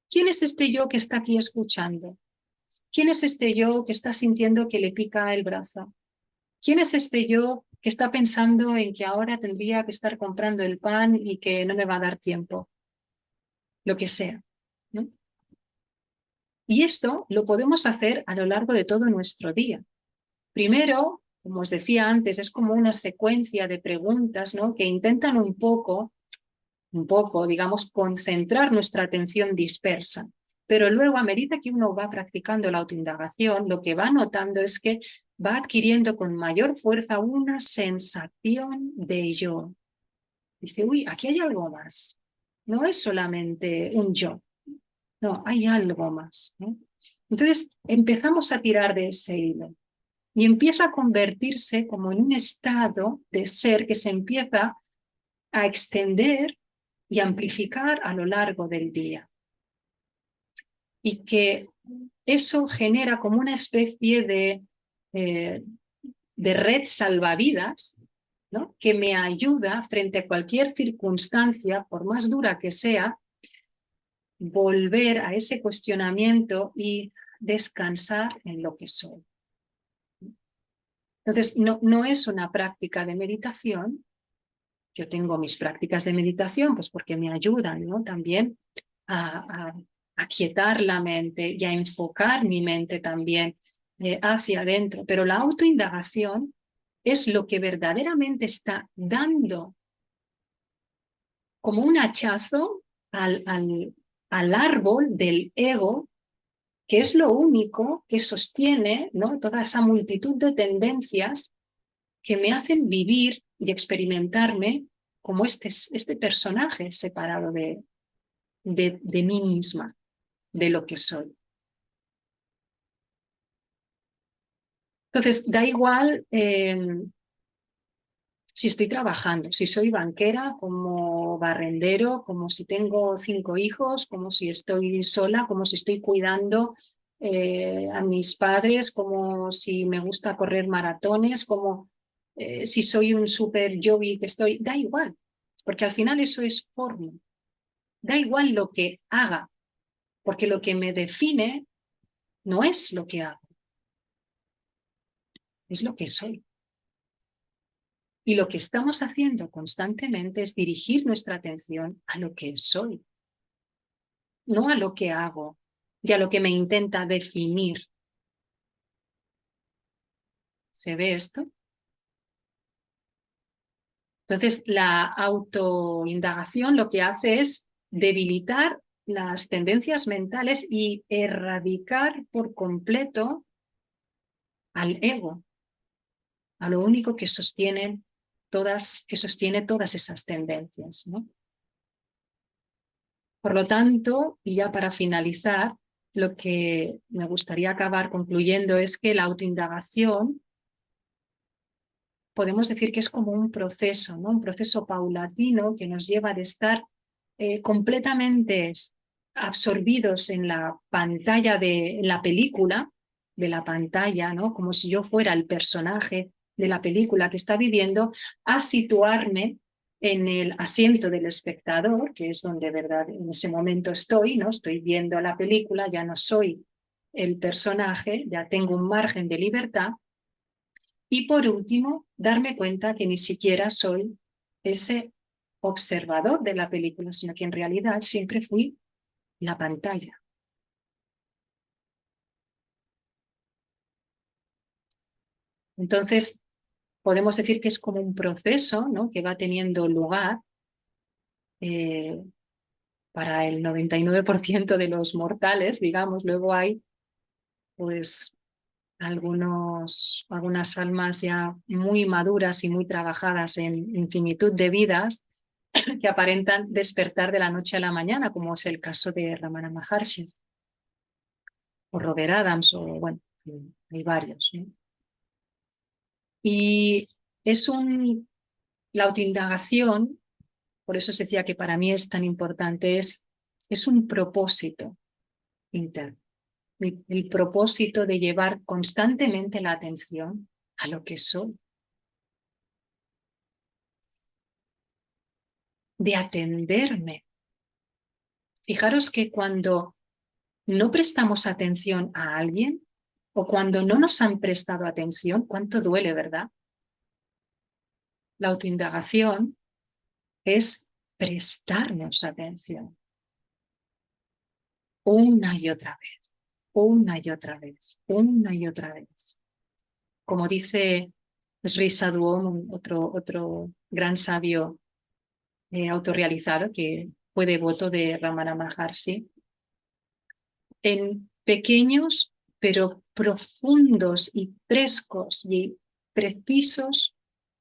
¿quién es este yo que está aquí escuchando? ¿Quién es este yo que está sintiendo que le pica el brazo? ¿Quién es este yo que está pensando en que ahora tendría que estar comprando el pan y que no me va a dar tiempo? Lo que sea, ¿no? Y esto lo podemos hacer a lo largo de todo nuestro día. Primero, como os decía antes, es como una secuencia de preguntas, ¿no? Que intentan un poco, digamos, concentrar nuestra atención dispersa. Pero luego, a medida que uno va practicando la autoindagación, lo que va notando es que va adquiriendo con mayor fuerza una sensación de yo. Dice, uy, aquí hay algo más. No es solamente un yo, no, hay algo más, ¿no? Entonces empezamos a tirar de ese hilo y empieza a convertirse como en un estado de ser que se empieza a extender y amplificar a lo largo del día. Y que eso genera como una especie de red salvavidas, ¿no? Que me ayuda frente a cualquier circunstancia, por más dura que sea, volver a ese cuestionamiento y descansar en lo que soy. Entonces, no es una práctica de meditación. Yo tengo mis prácticas de meditación, pues porque me ayudan, ¿no? También a quietar la mente y a enfocar mi mente también hacia adentro. Pero la autoindagación es lo que verdaderamente está dando como un hachazo al árbol del ego, que es lo único que sostiene, ¿no? Toda esa multitud de tendencias que me hacen vivir y experimentarme como este personaje separado de mí misma, de lo que soy. Entonces, da igual si estoy trabajando, si soy banquera, como barrendero, como si tengo 5 hijos, como si estoy sola, como si estoy cuidando a mis padres, como si me gusta correr maratones, como si soy un super yogi que estoy, da igual, porque al final eso es forma. Da igual lo que haga, porque lo que me define no es lo que hago, es lo que soy. Y lo que estamos haciendo constantemente es dirigir nuestra atención a lo que soy, no a lo que hago y a lo que me intenta definir. ¿Se ve esto? Entonces, la autoindagación lo que hace es debilitar las tendencias mentales y erradicar por completo al ego, a lo único que sostiene todas esas tendencias, ¿no? Por lo tanto, y ya para finalizar, lo que me gustaría acabar concluyendo es que la autoindagación podemos decir que es como un proceso, ¿no? Un proceso paulatino que nos lleva de estar completamente absorbidos en la pantalla de la película, de la pantalla, ¿no? Como si yo fuera el personaje de la película que está viviendo, a situarme en el asiento del espectador, que es donde, verdad, en ese momento estoy, ¿no? Estoy viendo la película, ya no soy el personaje, ya tengo un margen de libertad. Y por último, darme cuenta que ni siquiera soy ese observador de la película, sino que en realidad siempre fui la pantalla. Entonces, podemos decir que es como un proceso, ¿no? Que va teniendo lugar eh, para el 99% de los mortales, digamos. Luego hay, pues, algunas almas ya muy maduras y muy trabajadas en infinitud de vidas que aparentan despertar de la noche a la mañana, como es el caso de Ramana Maharshi o Robert Adams, o bueno, hay varios, ¿no? Y es la autoindagación, por eso os decía que para mí es tan importante, es un propósito interno. El propósito de llevar constantemente la atención a lo que soy, de atenderme. Fijaros que cuando no prestamos atención a alguien o cuando no nos han prestado atención, cuánto duele, ¿verdad? La autoindagación es prestarnos atención una y otra vez, una y otra vez, una y otra vez. Como dice Sri Sadhuom, otro gran sabio autorrealizado que fue devoto de Ramana Maharshi, en pequeños pero profundos y frescos y precisos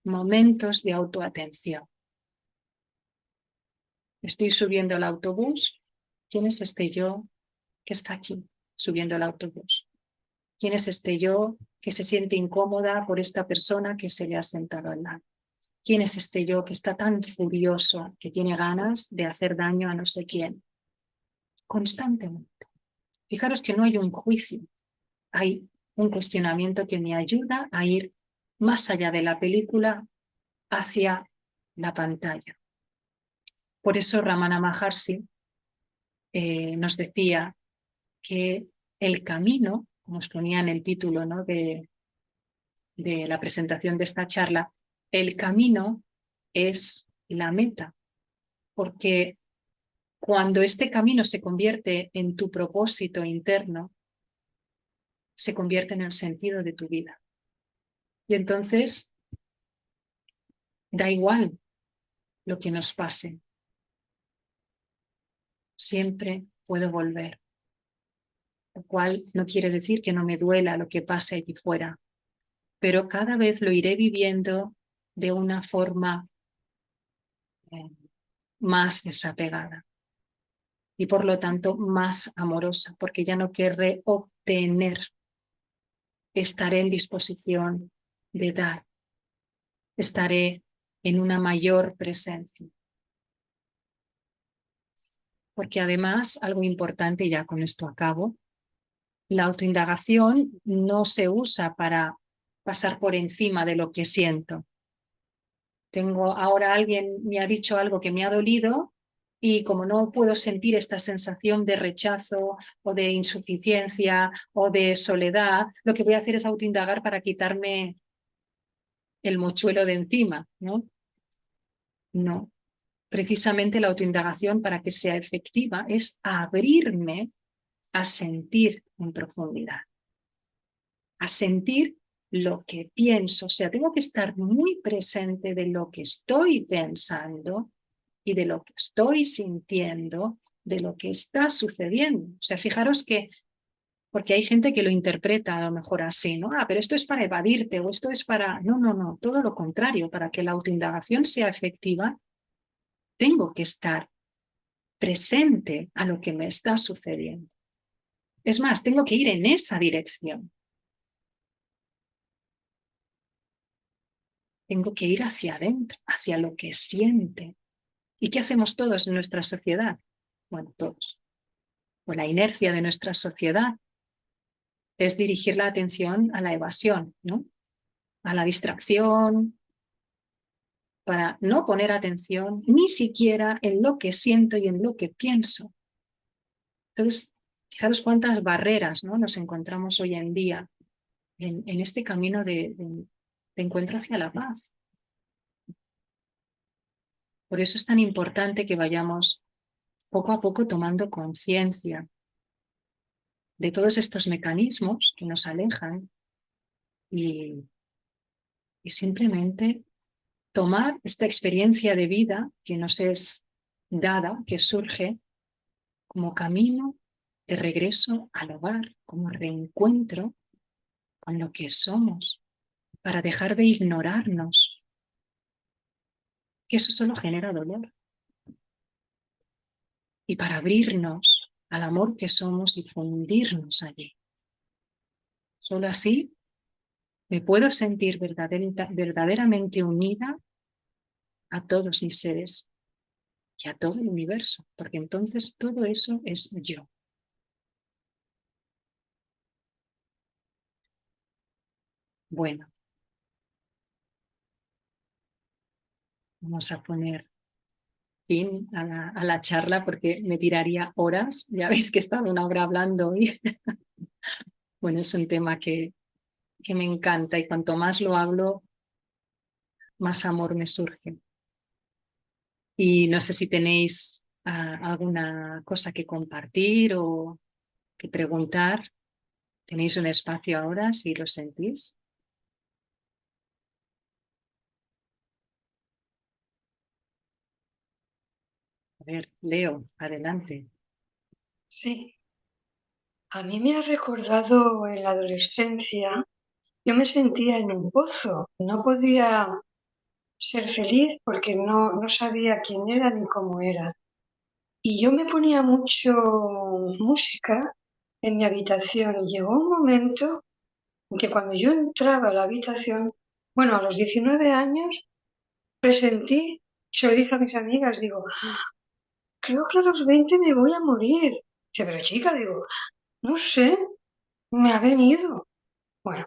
momentos de autoatención. Estoy subiendo al autobús. ¿Quién es este yo que está aquí subiendo al autobús? ¿Quién es este yo que se siente incómoda por esta persona que se le ha sentado al lado? ¿Quién es este yo que está tan furioso que tiene ganas de hacer daño a no sé quién? Constantemente. Fijaros que no hay un juicio, hay un cuestionamiento que me ayuda a ir más allá de la película hacia la pantalla. Por eso Ramana Maharshi nos decía que el camino, como os ponía en el título, ¿no? de la presentación de esta charla, el camino es la meta, porque cuando este camino se convierte en tu propósito interno, se convierte en el sentido de tu vida. Y entonces, da igual lo que nos pase, siempre puedo volver, lo cual no quiere decir que no me duela lo que pase allí fuera, pero cada vez lo iré viviendo de una forma eh, más desapegada y por lo tanto más amorosa, porque ya no querré obtener, estaré en disposición de dar, estaré en una mayor presencia. Porque además, algo importante, ya con esto acabo, la autoindagación no se usa para pasar por encima de lo que siento. Ahora alguien me ha dicho algo que me ha dolido y como no puedo sentir esta sensación de rechazo o de insuficiencia o de soledad, lo que voy a hacer es autoindagar para quitarme el mochuelo de encima, ¿no? No. Precisamente la autoindagación, para que sea efectiva, es abrirme a sentir en profundidad, a sentir lo que pienso. O sea, tengo que estar muy presente de lo que estoy pensando y de lo que estoy sintiendo, de lo que está sucediendo. O sea, fijaros que, porque hay gente que lo interpreta a lo mejor así, ¿no? Ah, pero esto es para evadirte o esto es para... No, no, no, todo lo contrario. Para que la autoindagación sea efectiva, tengo que estar presente a lo que me está sucediendo. Es más, tengo que ir en esa dirección. tengo que ir hacia adentro, hacia lo que siente. ¿Y qué hacemos todos en nuestra sociedad? Bueno, todos. O la inercia de nuestra sociedad es dirigir la atención a la evasión, ¿no? A la distracción, para no poner atención ni siquiera en lo que siento y en lo que pienso. Entonces, fijaros cuántas barreras, ¿no?, nos encontramos hoy en día en este camino de encuentro hacia la paz. Por eso es tan importante que vayamos poco a poco tomando conciencia de todos estos mecanismos que nos alejan y simplemente tomar esta experiencia de vida que nos es dada, que surge como camino de regreso al hogar, como reencuentro con lo que somos, para dejar de ignorarnos, que eso solo genera dolor, y para abrirnos al amor que somos y fundirnos allí. Solo así me puedo sentir verdaderamente unida a todos mis seres y a todo el universo, porque entonces todo eso es yo. Bueno, vamos a poner fin a la charla porque me tiraría horas. Ya veis que he estado una hora hablando hoy. Bueno, es un tema que me encanta y cuanto más lo hablo, más amor me surge. Y no sé si tenéis alguna cosa que compartir o que preguntar. Tenéis un espacio ahora si lo sentís. A ver, Leo, adelante. Sí, a mí me ha recordado en la adolescencia, yo me sentía en un pozo, no podía ser feliz porque no sabía quién era ni cómo era. Y yo me ponía mucho música en mi habitación y llegó un momento en que cuando yo entraba a la habitación, bueno, a los 19 años, presentí, se lo dije a mis amigas, digo, creo que a los 20 me voy a morir. Dice, pero chica, digo, no sé, me ha venido. Bueno,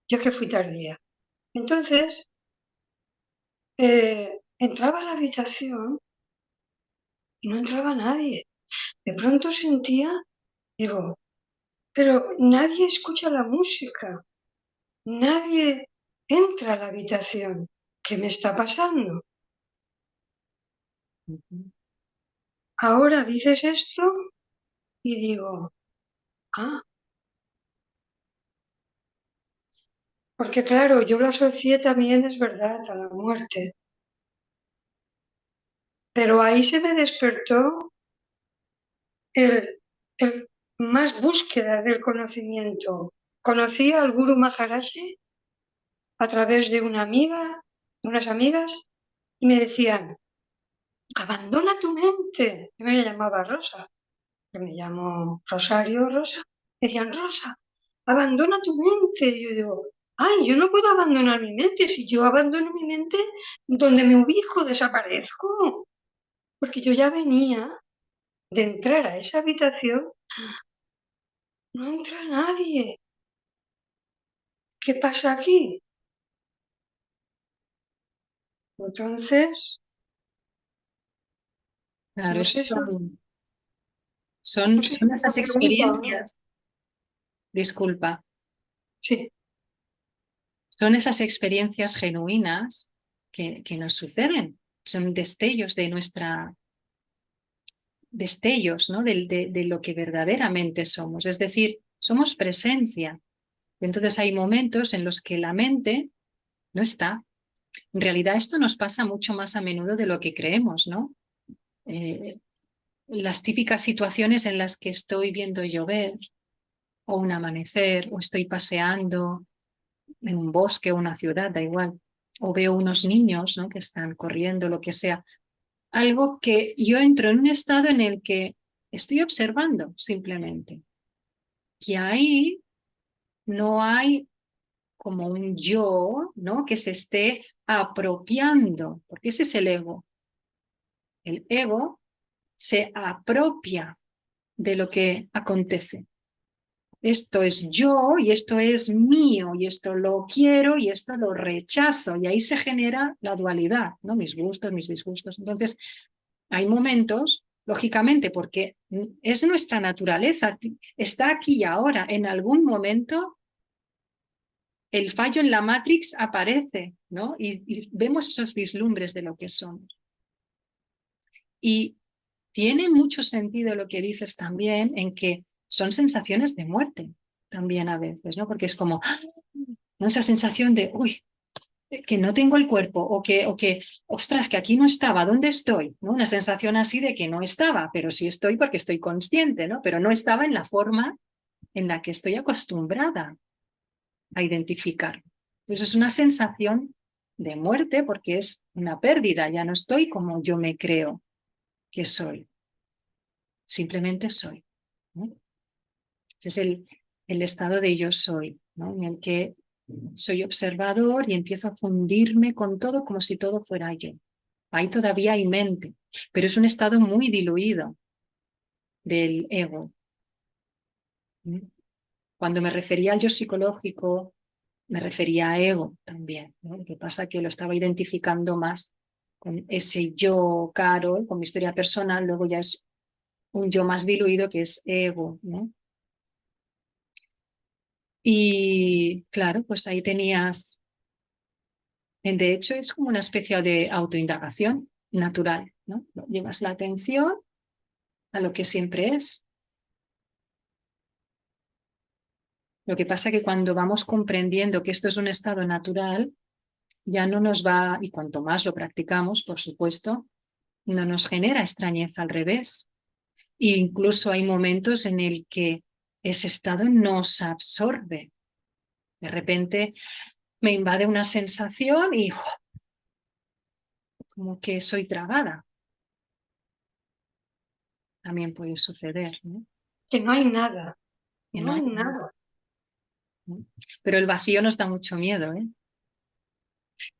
yo que fui tardía. Entonces, entraba a la habitación y no entraba nadie. De pronto sentía, digo, pero nadie escucha la música, nadie entra a la habitación. ¿Qué me está pasando? Ahora dices esto y digo, ah, porque claro, yo lo asocié también, es verdad, a la muerte. Pero ahí se me despertó el más búsqueda del conocimiento. Conocí al Guru Maharaji a través de una amiga, de unas amigas, y me decían, abandona tu mente. Yo me llamaba Rosa, que me llamo Rosario Rosa. Me decían, Rosa, abandona tu mente. Y yo digo, ay, yo no puedo abandonar mi mente. Si yo abandono mi mente, donde me ubico, desaparezco. Porque yo ya venía de entrar a esa habitación, no entra nadie. ¿Qué pasa aquí? Entonces, Claro, no eso sé si, no sé si son una esas pregunta o no. experiencias, disculpa, Sí, son esas experiencias genuinas que nos suceden. Son destellos de destellos, ¿no?, de lo que verdaderamente somos. Es decir, somos presencia. Entonces hay momentos en los que la mente no está. En realidad esto nos pasa mucho más a menudo de lo que creemos, ¿no? Eh, las típicas situaciones en las que estoy viendo llover o un amanecer o estoy paseando en un bosque o una ciudad, da igual, o veo unos niños, ¿no?, que están corriendo, lo que sea. Algo que yo entro en un estado en el que estoy observando simplemente. Y ahí no hay como un yo, ¿no? Que se esté apropiando, porque ese es el ego. El ego se apropia de lo que acontece. Esto es yo y esto es mío y esto lo quiero y esto lo rechazo y ahí se genera la dualidad, ¿no? Mis gustos, mis disgustos. Entonces, hay momentos, lógicamente, porque es nuestra naturaleza, está aquí y ahora. En algún momento el fallo en la Matrix aparece, ¿no? Y vemos esos vislumbres de lo que somos. Y tiene mucho sentido lo que dices también en que son sensaciones de muerte también a veces, ¿no? Porque es como, ¡ah! ¿No? Esa sensación de, uy, que no tengo el cuerpo o que, ostras, que aquí no estaba, ¿dónde estoy? ¿No? Una sensación así de que no estaba, pero sí estoy porque estoy consciente, ¿no? Pero no estaba en la forma en la que estoy acostumbrada a identificar. Entonces es una sensación de muerte porque es una pérdida, ya no estoy como yo me creo que soy, simplemente soy, ¿no? Ese es el estado de yo soy, ¿no? En el que soy observador y empiezo a fundirme con todo como si todo fuera yo. Ahí todavía hay mente, pero es un estado muy diluido del ego. Cuando me refería al yo psicológico, me refería a ego también, ¿no? Lo que pasa es que lo estaba identificando más con ese yo caro, con mi historia personal, luego ya es un yo más diluido que es ego, ¿no? Y claro, pues ahí tenías, de hecho es como una especie de autoindagación natural, ¿no? Llevas la atención a lo que siempre es. Lo que pasa es que cuando vamos comprendiendo que esto es un estado natural, ya no nos va, y cuanto más lo practicamos, por supuesto, no nos genera extrañeza al revés. E incluso hay momentos en el que ese estado nos absorbe. De repente me invade una sensación y ¡jo! Como que soy tragada. También puede suceder, ¿no? Que no hay nada, Que no no hay, hay nada. ¿no? Pero el vacío nos da mucho miedo, ¿eh?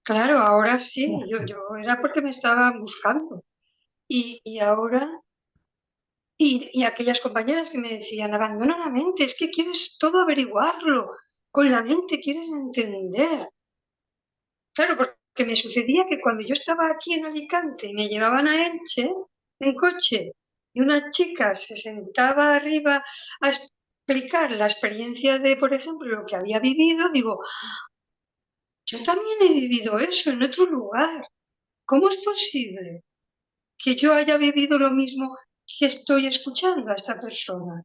Claro, ahora sí, yo era porque me estaba buscando. Y ahora, y aquellas compañeras que me decían, abandona la mente, es que quieres todo averiguarlo, con la mente quieres entender. Claro, porque me sucedía que cuando yo estaba aquí en Alicante y me llevaban a Elche en coche y una chica se sentaba arriba a explicar la experiencia de, por ejemplo, lo que había vivido, digo, yo también he vivido eso en otro lugar. ¿Cómo es posible que yo haya vivido lo mismo que estoy escuchando a esta persona?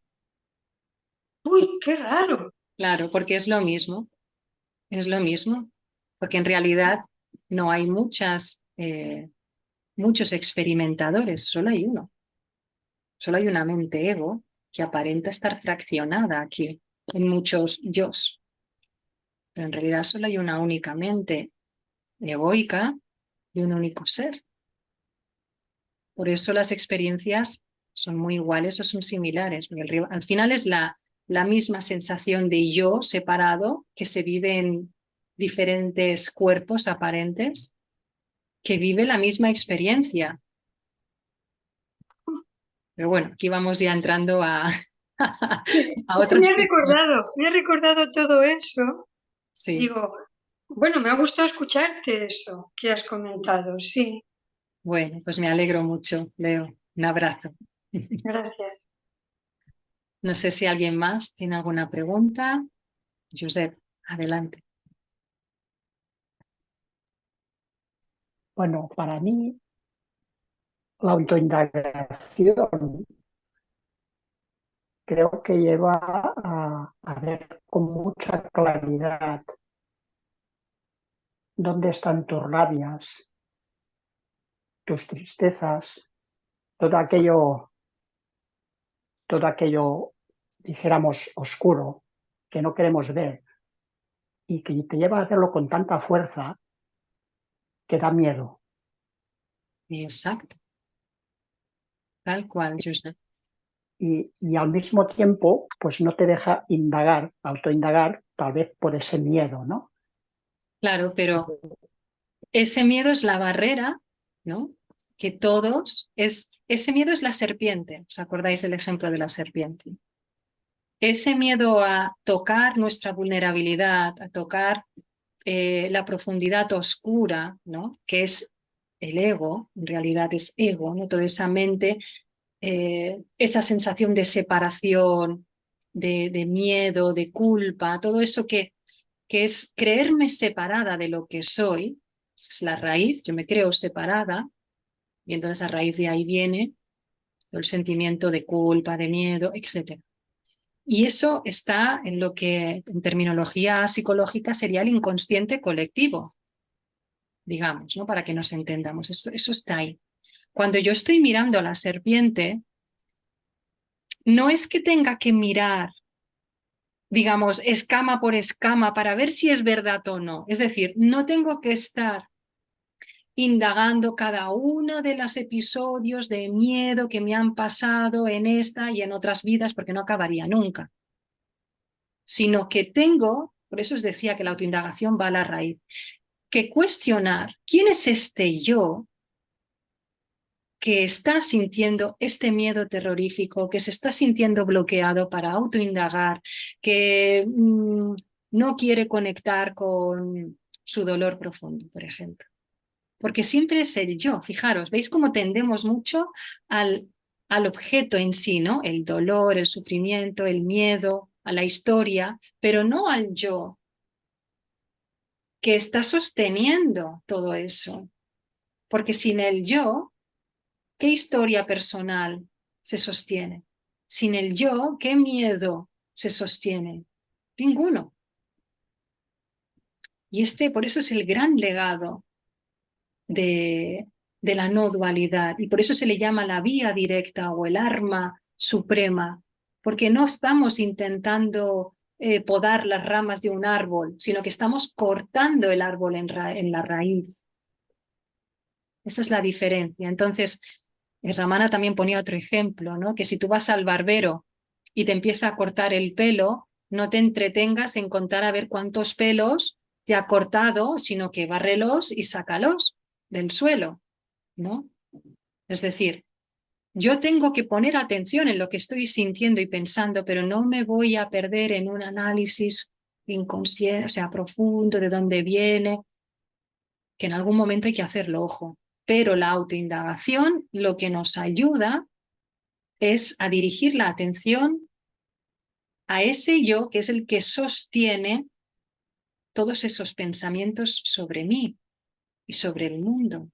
Uy, qué raro. Claro, porque es lo mismo, porque en realidad no hay muchos experimentadores, solo hay uno, solo hay una mente ego que aparenta estar fraccionada aquí en muchos yos, pero en realidad solo hay una única mente egoica y un único ser. Por eso las experiencias son muy iguales o son similares, porque al final es la misma sensación de yo separado que se vive en diferentes cuerpos aparentes, que vive la misma experiencia. Pero bueno, aquí vamos ya entrando a, a Es que otras cuestiones. me ha recordado todo eso. Sí, Digo, bueno, me ha gustado escucharte eso que has comentado, sí, bueno, pues me alegro mucho, Leo. Un abrazo. gracias. No sé si alguien más tiene alguna pregunta. Josep, adelante. Bueno, para mí la autoindagación creo que lleva a ver con mucha claridad dónde están tus rabias, tus tristezas, todo aquello, dijéramos, oscuro que no queremos ver y que te lleva a hacerlo con tanta fuerza que da miedo. Exacto, tal cual, Y al mismo tiempo, pues no te deja indagar, autoindagar tal vez por ese miedo, ¿no? Claro, pero ese miedo es la barrera, ¿no? Que todos, ese miedo es la serpiente. ¿Os acordáis del ejemplo de la serpiente? Ese miedo a tocar nuestra vulnerabilidad, a tocar la profundidad oscura, ¿no? Que es el ego, en realidad es ego, ¿no? Toda esa mente, esa sensación de separación, de miedo, de culpa, todo eso que es creerme separada de lo que soy, es la raíz, yo me creo separada, y entonces a raíz de ahí viene el sentimiento de culpa, de miedo, etc. Y eso está en lo que en terminología psicológica sería el inconsciente colectivo, digamos, ¿no? Para que nos entendamos. Eso está ahí. Cuando yo estoy mirando a la serpiente, no es que tenga que mirar, digamos, escama por escama para ver si es verdad o no. Es decir, no tengo que estar indagando cada uno de los episodios de miedo que me han pasado en esta y en otras vidas, porque no acabaría nunca. Sino que tengo, por eso os decía que la autoindagación va a la raíz, que cuestionar quién es este yo que está sintiendo este miedo terrorífico, que se está sintiendo bloqueado para autoindagar, que no quiere conectar con su dolor profundo, por ejemplo. Porque siempre es el yo, fijaros, ¿veis cómo tendemos mucho al objeto en sí, ¿no? El dolor, el sufrimiento, el miedo, a la historia, pero no al yo que está sosteniendo todo eso. Porque sin el yo, ¿qué historia personal se sostiene? Sin el yo, ¿qué miedo se sostiene? Ninguno. Y por eso es el gran legado de la no dualidad. Y por eso se le llama la vía directa o el arma suprema, porque no estamos intentando podar las ramas de un árbol, sino que estamos cortando el árbol en la raíz. Esa es la diferencia. Entonces, Ramana también ponía otro ejemplo, ¿no? Que si tú vas al barbero y te empieza a cortar el pelo, no te entretengas en contar a ver cuántos pelos te ha cortado, sino que bárrelos y sácalos del suelo, ¿no? Es decir, yo tengo que poner atención en lo que estoy sintiendo y pensando, pero no me voy a perder en un análisis inconsciente, o sea, profundo de dónde viene, que en algún momento hay que hacerlo, ojo. Pero la autoindagación lo que nos ayuda es a dirigir la atención a ese yo que es el que sostiene todos esos pensamientos sobre mí y sobre el mundo.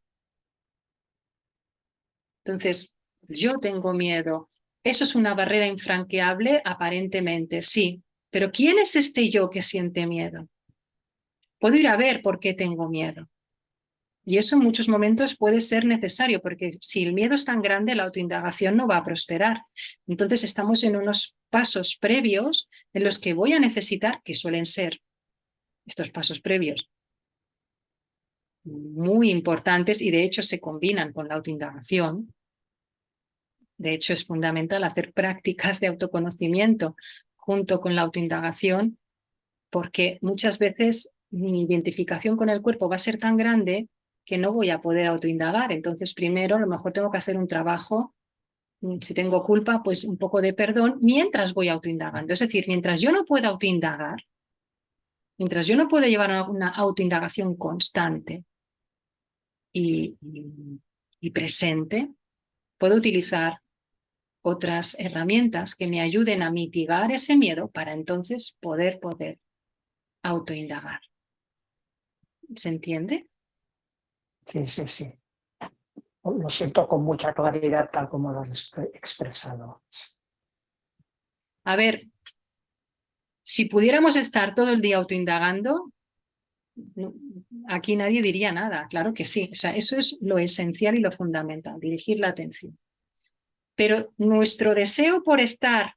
Entonces, yo tengo miedo. Eso es una barrera infranqueable, aparentemente, sí. Pero ¿quién es este yo que siente miedo? Puedo ir a ver por qué tengo miedo. Y eso en muchos momentos puede ser necesario, porque si el miedo es tan grande, la autoindagación no va a prosperar. Entonces estamos en unos pasos previos en los que voy a necesitar, que suelen ser estos pasos previos muy importantes y de hecho se combinan con la autoindagación. De hecho es fundamental hacer prácticas de autoconocimiento junto con la autoindagación, porque muchas veces mi identificación con el cuerpo va a ser tan grande que no voy a poder autoindagar. Entonces, primero, a lo mejor tengo que hacer un trabajo, si tengo culpa, pues un poco de perdón, mientras voy autoindagando. Es decir, mientras yo no pueda autoindagar, mientras yo no pueda llevar una autoindagación constante y presente, puedo utilizar otras herramientas que me ayuden a mitigar ese miedo para entonces poder autoindagar. ¿Se entiende? Sí, sí, sí. Lo siento con mucha claridad, tal como lo has expresado. A ver, si pudiéramos estar todo el día autoindagando, aquí nadie diría nada, claro que sí. O sea, eso es lo esencial y lo fundamental, dirigir la atención. Pero nuestro deseo por estar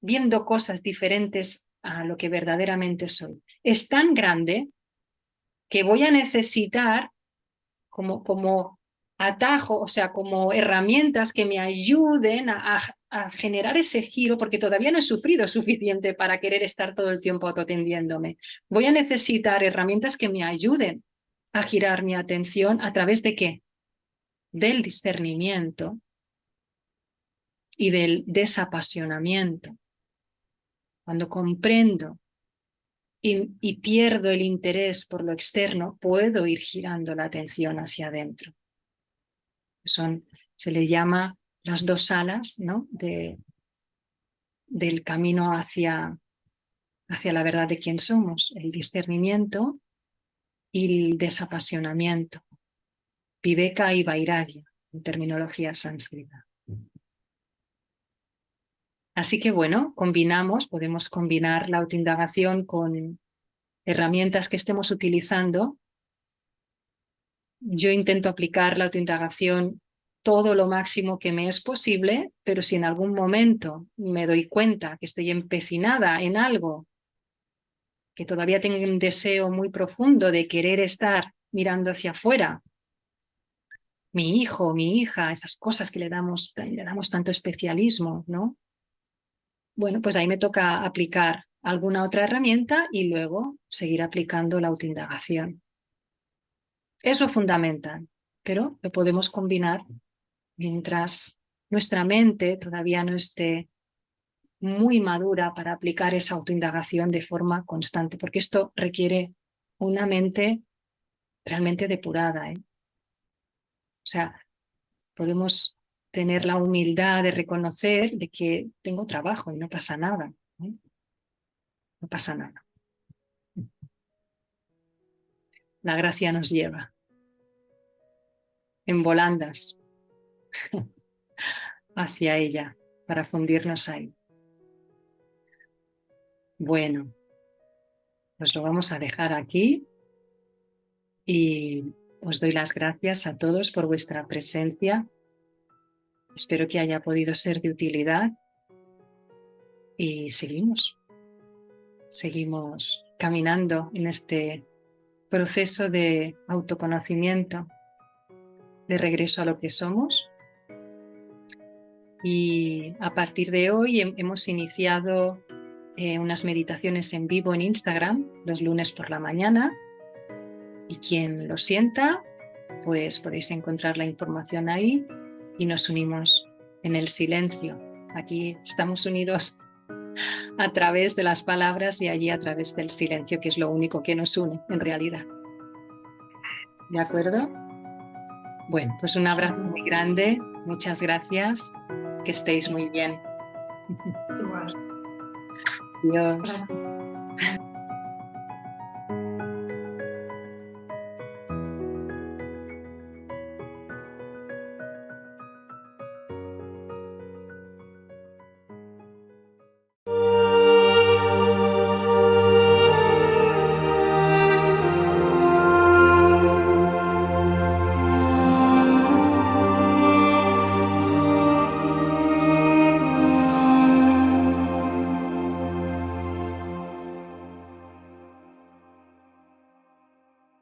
viendo cosas diferentes a lo que verdaderamente soy es tan grande que voy a necesitar como atajo, o sea, como herramientas que me ayuden a generar ese giro, porque todavía no he sufrido suficiente para querer estar todo el tiempo autoatendiéndome. Voy a necesitar herramientas que me ayuden a girar mi atención a través de ¿qué? Del discernimiento y del desapasionamiento. Cuando comprendo y pierdo el interés por lo externo, puedo ir girando la atención hacia adentro. Se les llama las dos alas, ¿no? Del camino hacia la verdad de quién somos, el discernimiento y el desapasionamiento, viveka y vairagya, en terminología sánscrita. Así que bueno, podemos combinar la autoindagación con herramientas que estemos utilizando. Yo intento aplicar la autoindagación todo lo máximo que me es posible, pero si en algún momento me doy cuenta que estoy empecinada en algo, que todavía tengo un deseo muy profundo de querer estar mirando hacia afuera, mi hijo, mi hija, esas cosas que le damos tanto especialismo, ¿no? Bueno, pues ahí me toca aplicar alguna otra herramienta y luego seguir aplicando la autoindagación. Es lo fundamental, pero lo podemos combinar mientras nuestra mente todavía no esté muy madura para aplicar esa autoindagación de forma constante, porque esto requiere una mente realmente depurada, ¿eh? O sea, podemos tener la humildad de reconocer de que tengo trabajo y no pasa nada, ¿eh? No pasa nada. La gracia nos lleva en volandas hacia ella para fundirnos ahí. Bueno, pues lo vamos a dejar aquí y os doy las gracias a todos por vuestra presencia. Espero que haya podido ser de utilidad y seguimos caminando en este proceso de autoconocimiento, de regreso a lo que somos. Y a partir de hoy hemos iniciado unas meditaciones en vivo en Instagram los lunes por la mañana, y quien lo sienta, pues podéis encontrar la información ahí y nos unimos en el silencio. Aquí estamos unidos a través de las palabras y allí a través del silencio, que es lo único que nos une en realidad. ¿De acuerdo? Bueno, pues un abrazo muy grande, muchas gracias, que estéis muy bien. Igual. Adiós.